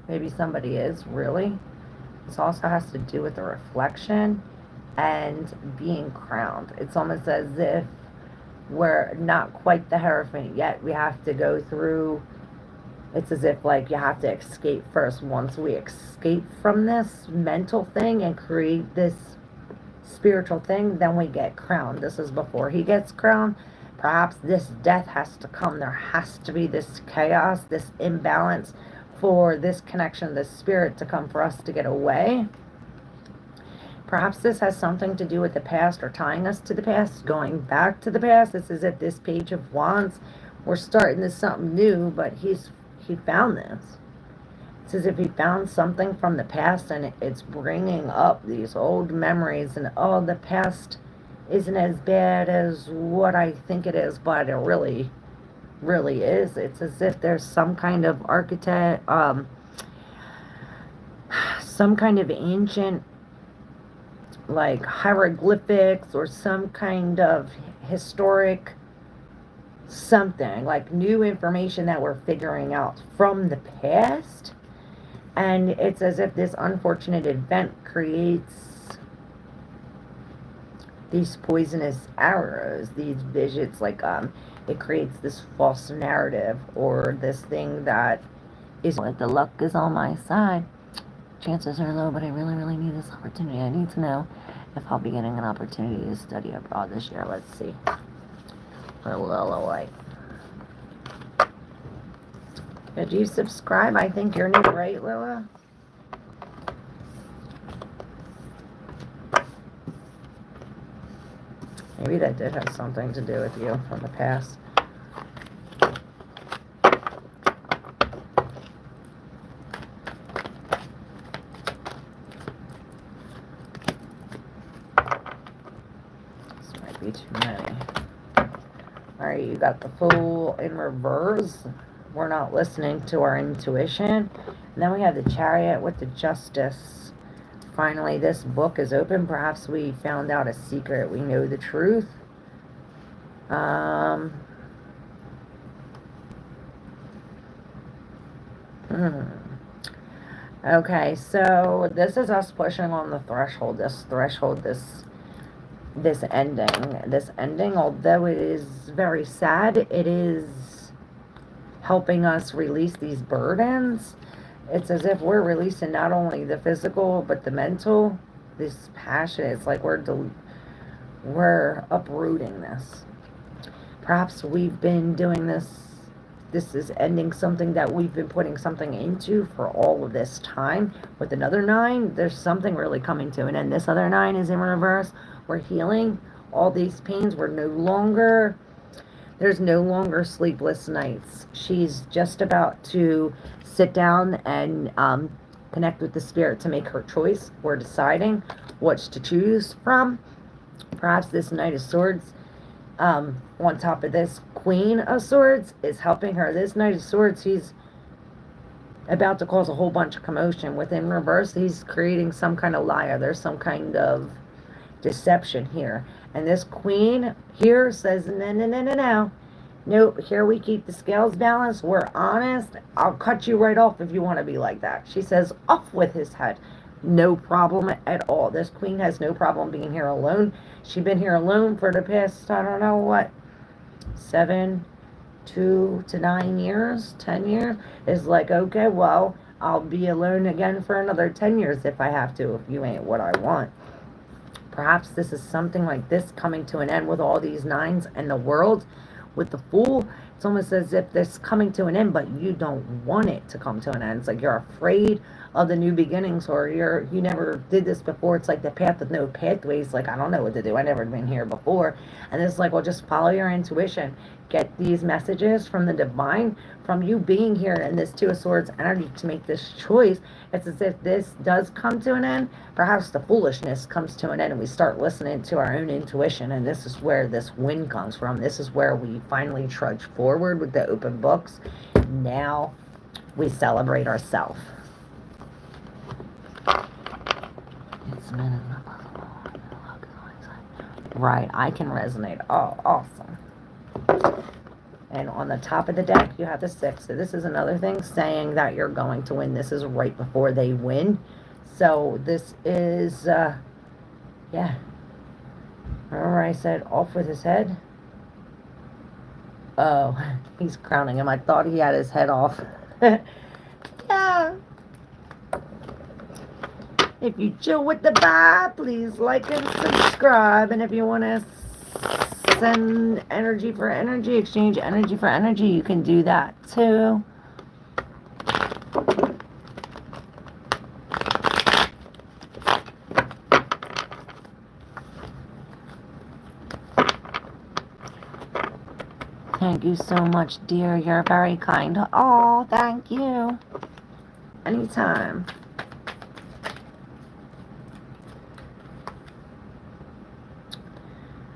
maybe somebody is, really. This also has to do with the reflection and being crowned. It's almost as if we're not quite the Hierophant yet. We have to go through, it's as if like you have to escape first. Once we escape from this mental thing and create this spiritual thing, then we get crowned. This is before he gets crowned. Perhaps this death has to come. There has to be this chaos, this imbalance for this connection, this spirit to come for us to get away. Perhaps this has something to do with the past or tying us to the past, going back to the past. It's as if this Page of Wands, we're starting this something new, but he found this. It's as if he found something from the past and it's bringing up these old memories and, oh, the past isn't as bad as what I think it is, but it really, really is. It's as if there's some kind of architect, some kind of ancient, like hieroglyphics or some kind of historic something, like new information that we're figuring out from the past. And it's as if this unfortunate event creates these poisonous arrows, these visions, like it creates this false narrative or this thing that is like the luck is on my side. Chances are low, but I really, really need this opportunity. I need to know if I'll be getting an opportunity to study abroad this year. Let's see. For Lila White. Did you subscribe? I think you're new, right, Lila? Maybe that did have something to do with you from the past. This might be too many. Alright, you got the Fool in reverse. We're not listening to our intuition. And then we have the Chariot with the Justice. Finally, this book is open. Perhaps we found out a secret. We know the truth. Okay, so this is us pushing on the threshold. This ending, although it is very sad, it is helping us release these burdens. It's as if we're releasing not only the physical but the mental, this passion. It's like we're uprooting this. Perhaps we've been doing this is ending something that we've been putting something into for all of this time. With another 9, there's something really coming to an end. This other 9 is in reverse. We're healing all these pains. There's no longer sleepless nights. She's just about to sit down and connect with the spirit to make her choice. We're deciding which to choose from. Perhaps this Knight of Swords, on top of this Queen of Swords, is helping her. This Knight of Swords, he's about to cause a whole bunch of commotion. Within reverse, he's creating some kind of liar. There's some kind of deception here. And this Queen here says, no. Nope, here we keep the scales balanced. We're honest. I'll cut you right off if you want to be like that. She says, off with his head. No problem at all. This Queen has no problem being here alone. She's been here alone for the past, I don't know what, 7 to 9 years, 10 years. Is like, okay, well, I'll be alone again for another 10 years if I have to, if you ain't what I want. Perhaps this is something like this coming to an end with all these 9s and the world. With the Fool, it's almost as if this coming to an end, but you don't want it to come to an end. It's like you're afraid of the new beginnings, or you never did this before. It's like the path of no pathways. Like, I don't know what to do. I never been here before. And it's like, well, just follow your intuition. Get these messages from the divine, from you being here in this 2 of Swords energy to make this choice. It's as if this does come to an end. Perhaps the foolishness comes to an end and we start listening to our own intuition. And this is where this win comes from. This is where we finally trudge forward with the open books. Now we celebrate ourselves. Right, I can resonate. Oh, awesome. And on the top of the deck, you have the 6. So this is another thing saying that you're going to win. This is right before they win. So this is, yeah. Remember I said off with his head? Oh, he's crowning him. I thought he had his head off. Yeah. If you chill with the vibe, please like and subscribe. And if you want to send energy for energy, exchange energy for energy, you can do that too. Thank you so much, dear. You're very kind. Oh, thank you. Anytime.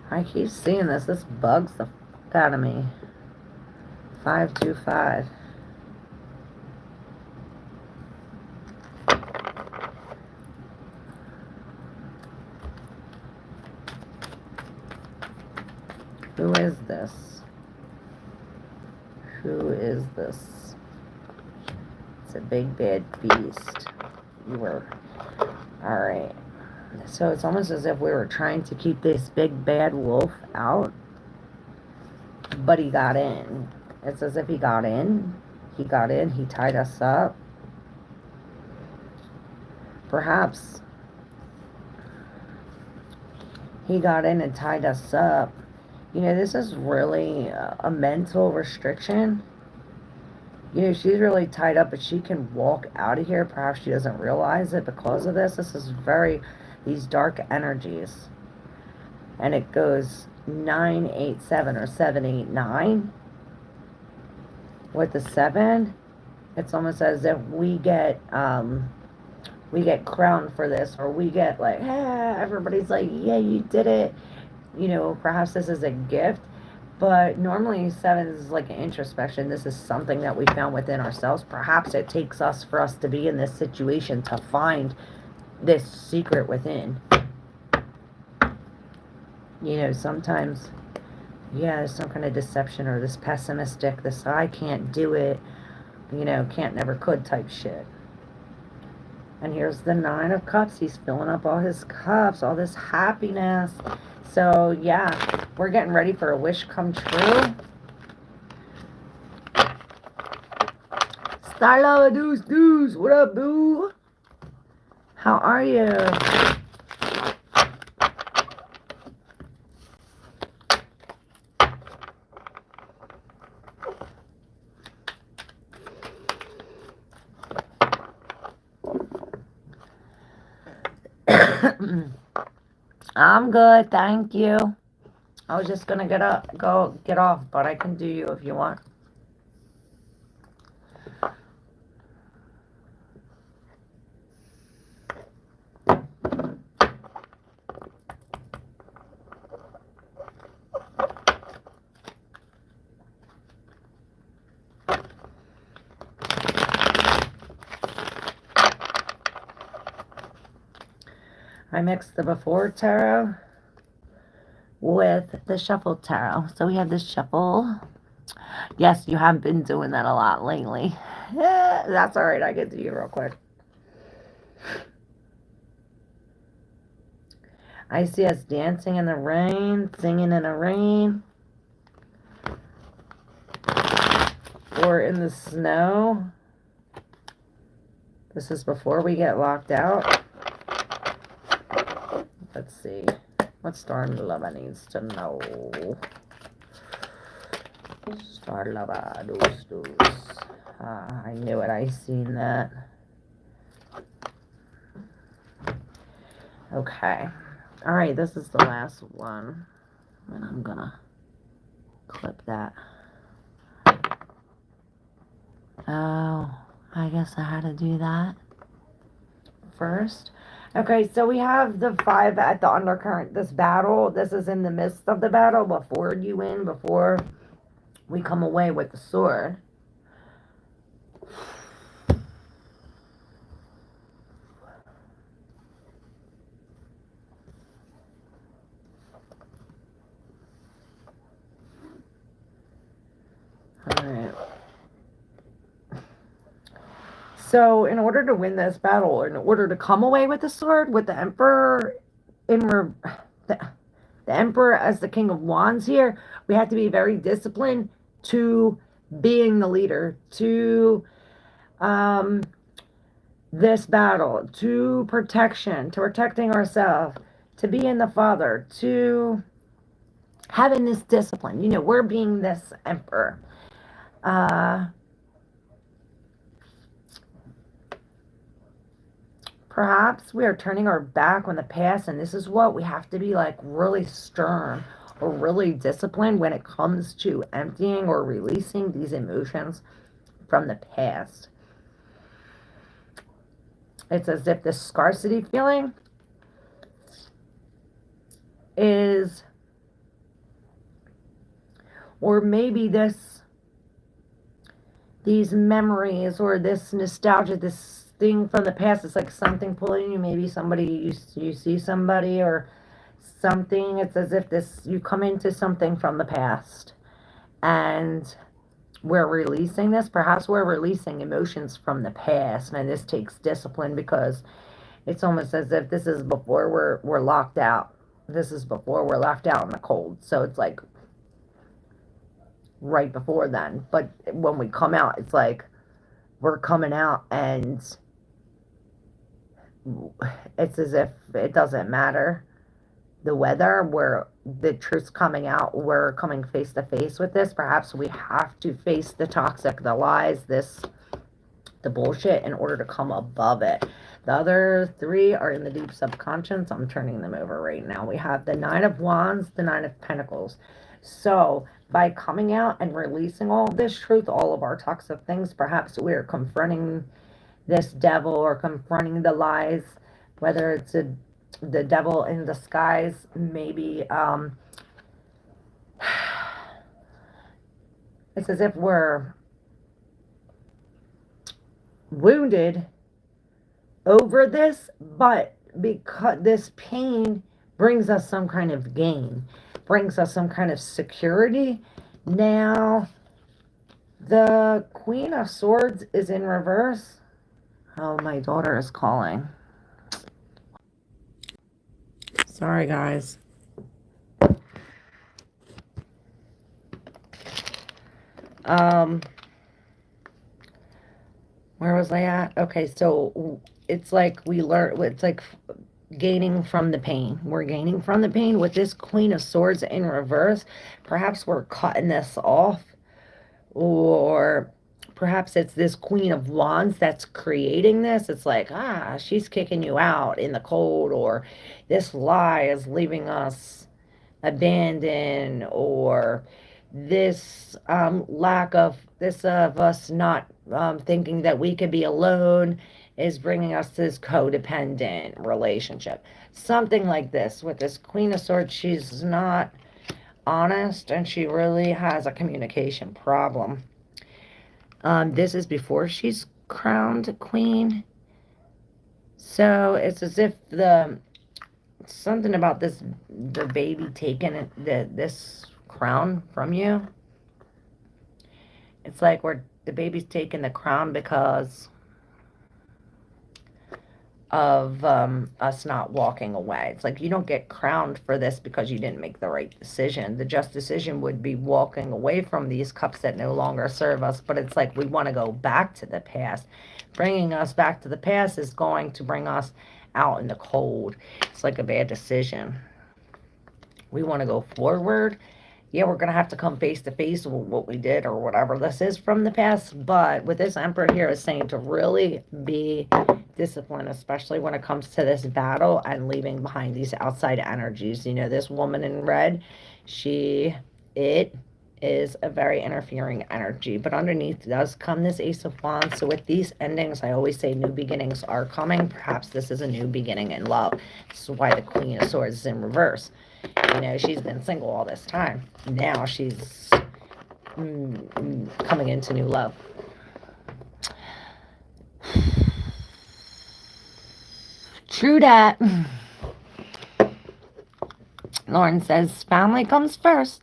I keep seeing this. This bugs the fuck out of me. 525. Who is this? Who is this? It's a big bad beast. You were. Alright. So it's almost as if we were trying to keep this big bad wolf out. But he got in. It's as if he got in. He got in. He tied us up. Perhaps he got in and tied us up. You know, this is really a mental restriction. You know, she's really tied up, but she can walk out of here. Perhaps she doesn't realize it because of this. This is these dark energies. And it goes 987 or 789. With the 7, it's almost as if we get crowned for this, or we get like, everybody's like, yeah, you did it. You know, perhaps this is a gift, but normally 7 is like an introspection. This is something that we found within ourselves. Perhaps it takes us for us to be in this situation to find this secret within. You know, sometimes, yeah, there's some kind of deception or this pessimistic, this I can't do it, you know, can't, never could type shit. And here's the 9 of Cups. He's filling up all his cups, all this happiness. So, yeah, we're getting ready for a wish come true. Starla Deuce, what up, boo? How are you? I'm good, thank you. I was just gonna get off, but I can do you if you want. I mixed the before tarot with the shuffle tarot. So we have this shuffle. Yes, you have been doing that a lot lately. That's alright, I can do you real quick. I see us dancing in the rain, singing in the rain. Or in the snow. This is before we get locked out. Let's see. What Star Lover needs to know? Star Lover, deuce. I knew it. I seen that. Okay. Alright, this is the last one. And I'm gonna clip that. Oh, I guess I had to do that first. Okay, so we have the 5 at the undercurrent. This battle, this is in the midst of the battle before we come away with the sword. Alright. So, in order to win this battle, in order to come away with the sword, with the Emperor the Emperor as the King of Wands here, we have to be very disciplined to being the leader, to this battle, to protection, to protecting ourselves, to being the father, to having this discipline. You know, we're being this Emperor. Perhaps we are turning our back on the past, and this is what we have to be like really stern really disciplined when it comes to emptying or releasing these emotions from the past. It's as if the scarcity feeling is, or maybe these memories or this nostalgia, this thing from the past, it's like something pulling you, maybe somebody, you see somebody or something. It's as if you come into something from the past and we're releasing this. Perhaps we're releasing emotions from the past, and this takes discipline because it's almost as if this is before we're locked out. This is before we're left out in the cold. So it's like right before then. But when we come out, it's like we're coming out, and it's as if it doesn't matter the weather, where the truth's coming out. We're coming face to face with this. Perhaps we have to face the toxic, the lies, the bullshit in order to come above it. The other three are in the deep subconscious. I'm turning them over right now. We have the Nine of Wands, the Nine of Pentacles. So by coming out and releasing all of this truth, all of our toxic things, perhaps we're confronting this devil or confronting the lies, whether it's the devil in disguise, maybe it's as if we're wounded over this, but because this pain brings us some kind of gain, brings us some kind of security. Now the Queen of Swords is in reverse. Oh, my daughter is calling. Sorry, guys. Where was I at? Okay, so it's like it's like gaining from the pain. We're gaining from the pain with this Queen of Swords in reverse. Perhaps we're cutting this off, or perhaps it's this Queen of Wands that's creating this. It's like, she's kicking you out in the cold, or this lie is leaving us abandoned, or this lack of us not thinking that we could be alone is bringing us to this codependent relationship. Something like this with this Queen of Swords. She's not honest, and she really has a communication problem. This is before she's crowned queen. So it's as if something about the baby taking this crown from you. It's like the baby's taking the crown because of us not walking away. It's like you don't get crowned for this because you didn't make the right decision. The just decision would be walking away from these cups that no longer serve us, but it's like we want to go back to the past. Bringing us back to the past is going to bring us out in the cold. It's like a bad decision. We want to go forward. Yeah, we're going to have to come face to face with what we did or whatever this is from the past. But with this Emperor here is saying to really be disciplined, especially when it comes to this battle and leaving behind these outside energies. You know, this woman in red, it is a very interfering energy. But underneath does come this Ace of Wands. So with these endings, I always say new beginnings are coming. Perhaps this is a new beginning in love. This is why the Queen of Swords is in reverse. You know, she's been single all this time. Now she's coming into new love. True that. Lauren says, family comes first.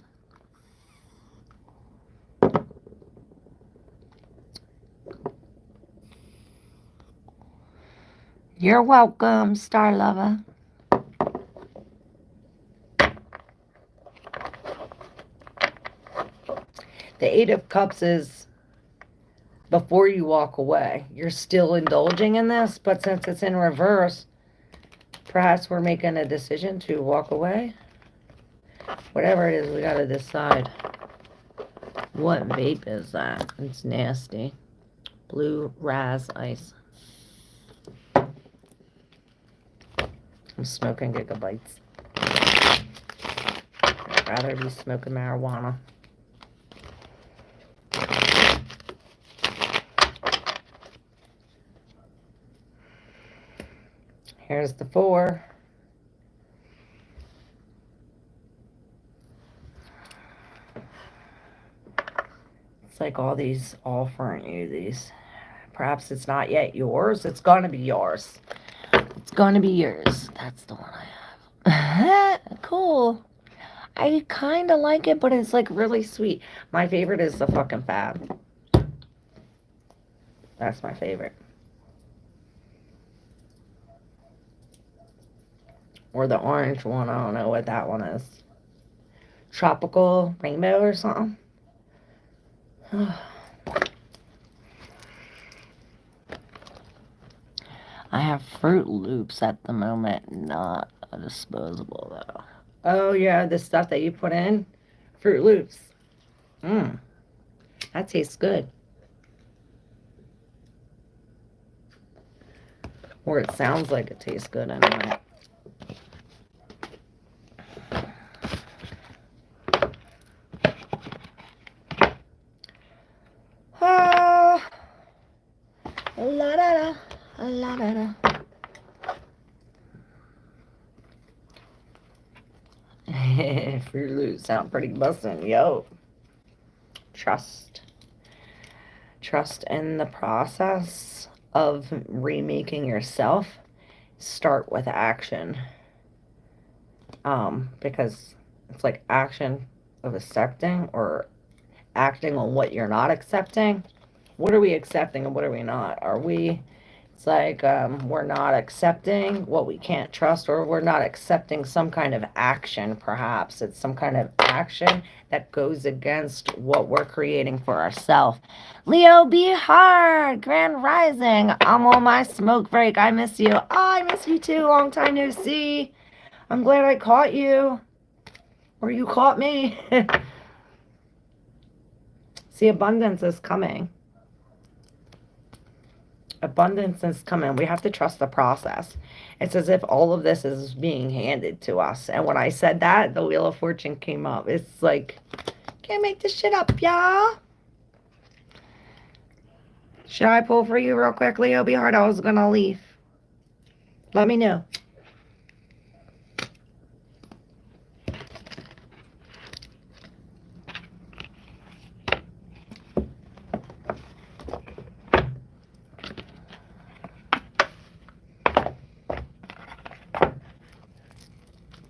You're welcome, Star Lover. The Eight of Cups is before you walk away. You're still indulging in this, but since it's in reverse, perhaps we're making a decision to walk away. Whatever it is, we got to decide. What vape is that? It's nasty. Blue Raz Ice. I'm smoking gigabytes. There we rather be smoking marijuana. Here's the 4. It's like all these offering you these. Perhaps it's not yet yours. It's gonna be yours. It's gonna be yours. That's the one I have. Cool. I kind of like it, but it's like really sweet. My favorite is the fucking Fab. That's my favorite. Or the orange one. I don't know what that one is. Tropical Rainbow or something. I have Fruit Loops at the moment, not a disposable though. Oh yeah, the stuff that you put in, Fruit Loops. That tastes good. Or it sounds like it tastes good anyway. La da da, la da da. Fruit Loops sound pretty bustin', yo. Trust in the process of remaking yourself. Start with action. Because it's like action of accepting or acting on what you're not accepting. What are we accepting and what are we not? It's like we're not accepting what we can't trust, or we're not accepting some kind of action, perhaps. It's some kind of action that goes against what we're creating for ourselves. Leo, be hard. Grand Rising. I'm on my smoke break. I miss you. Oh, I miss you too. Long time no see. I'm glad I caught you. Or you caught me. See, abundance is coming. Abundance is coming. We have to trust the process. It's as if all of this is being handed to us. And when I said that, the Wheel of Fortune came up. It's like, can't make this shit up, y'all. Should I pull for you real quick, Leo? Be hard. I was gonna leave. Let me know.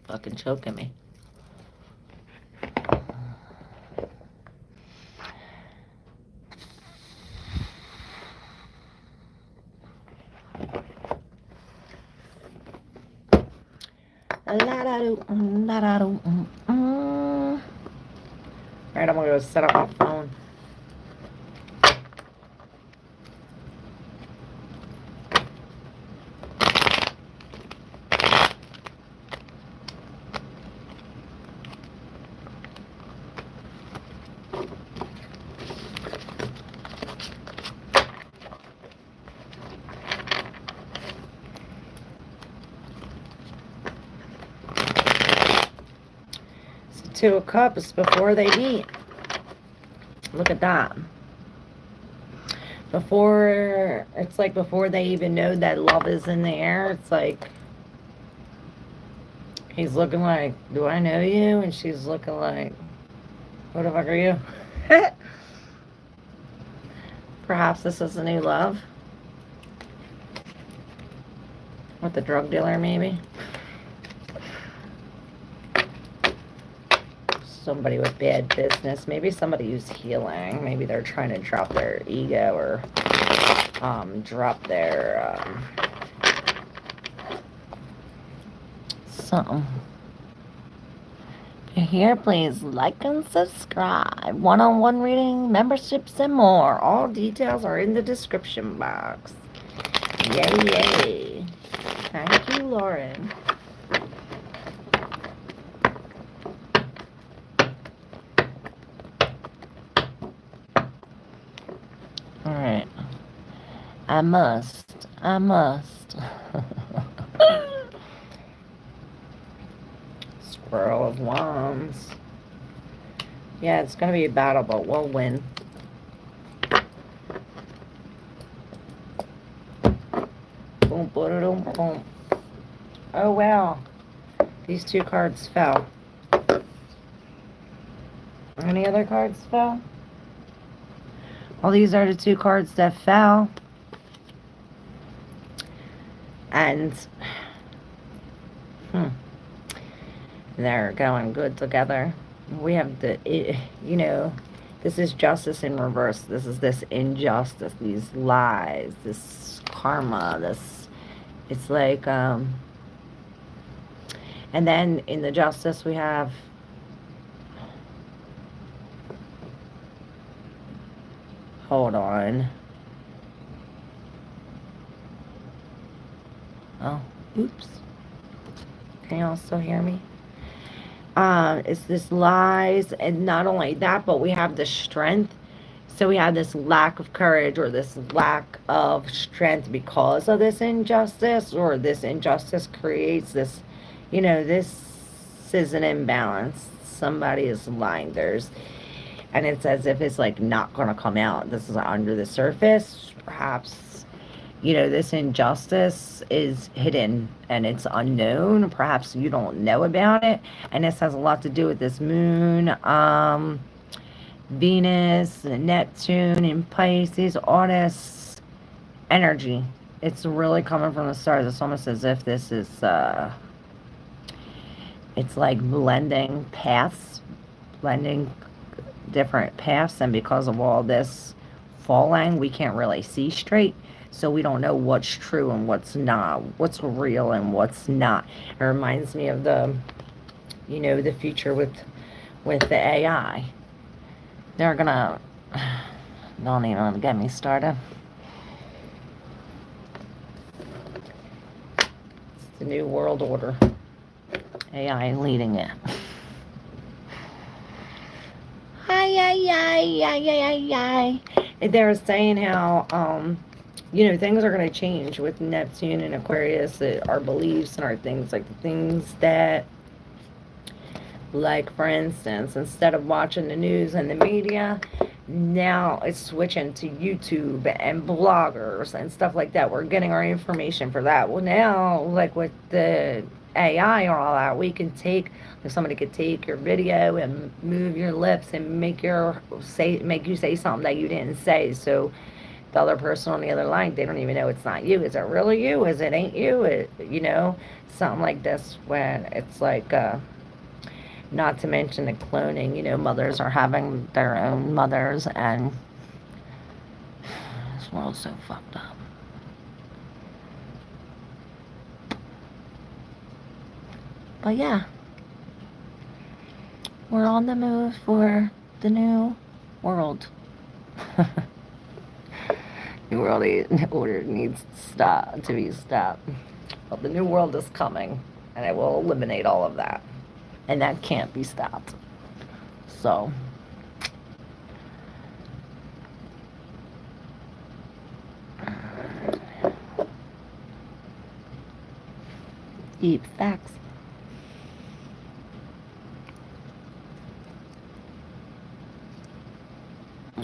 Fucking choking me. Alright, I'm gonna go set up my phone. Two of Cups before they meet. Look at that. It's like before they even know that love is in the air, it's like he's looking like, do I know you? And she's looking like, what the fuck are you? Perhaps this is a new love. With the drug dealer, maybe. Somebody with bad business, maybe somebody who's healing, maybe they're trying to drop their ego or drop their something. If you're here, please like and subscribe. One-on-one reading, memberships, and more. All details are in the description box. Yay, yay. Thank you, Lauren. Alright. I must. Squirrel of Wands. Yeah, it's gonna be a battle, but we'll win. Boom, boom, boom. Oh wow, these 2 cards fell. Any other cards fell? Well, these are the 2 cards that fell. And they're going good together. We have you know, this is justice in reverse. This is this injustice, these lies, this karma, this, it's like, and then in the justice we have, hold on. Oh, oops. Can y'all still hear me? It's this lies, and not only that, but we have the strength. So we have this lack of courage, or this lack of strength because of this injustice, or this injustice creates this, you know, this is an imbalance. Somebody is lying. And it's as if it's like not going to come out. This is under the surface. Perhaps, you know, this injustice is hidden and it's unknown. Perhaps you don't know about it. And this has a lot to do with this moon, Venus, Neptune, and Pisces, all this energy. It's really coming from the stars. It's almost as if this is, it's like blending paths, blending different paths, and because of all this falling, we can't really see straight. So we don't know what's true and what's not, what's real and what's not. It reminds me of the, you know, the future with the AI. They're gonna, don't even get me started. It's the new world order. AI leading it. They're saying how, you know, things are going to change with Neptune and Aquarius, our beliefs and our things, like the things that, like, for instance, instead of watching the news and the media, now it's switching to YouTube and bloggers and stuff like that. We're getting our information for that. Well, now, like with the AI or all that, we can take, if somebody could take your video and move your lips and make you say something that you didn't say. So the other person on the other line, they don't even know it's not you. Is it really you? Is it ain't you? You know, something like this, when it's like, not to mention the cloning, you know, mothers are having their own mothers, and this world's so fucked up. But yeah, we're on the move for the new world. New world order needs to be stopped. But the new world is coming, and it will eliminate all of that. And that can't be stopped. So, eat facts.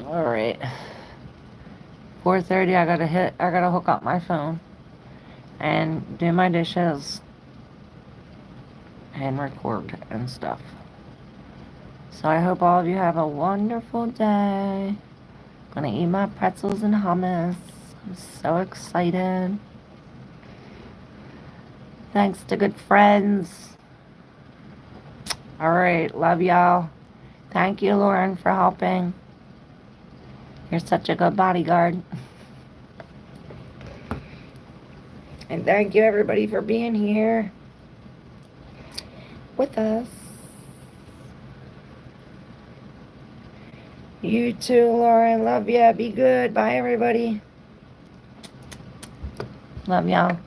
All right. 4:30. I gotta hook up my phone and do my dishes and record and stuff. So I hope all of you have a wonderful day. Gonna eat my pretzels and hummus. I'm so excited. Thanks to good friends. All right, love y'all. Thank you, Lauren, for helping. You're such a good bodyguard. And thank you, everybody, for being here with us. You too, Lauren. Love ya. Be good. Bye, everybody. Love y'all.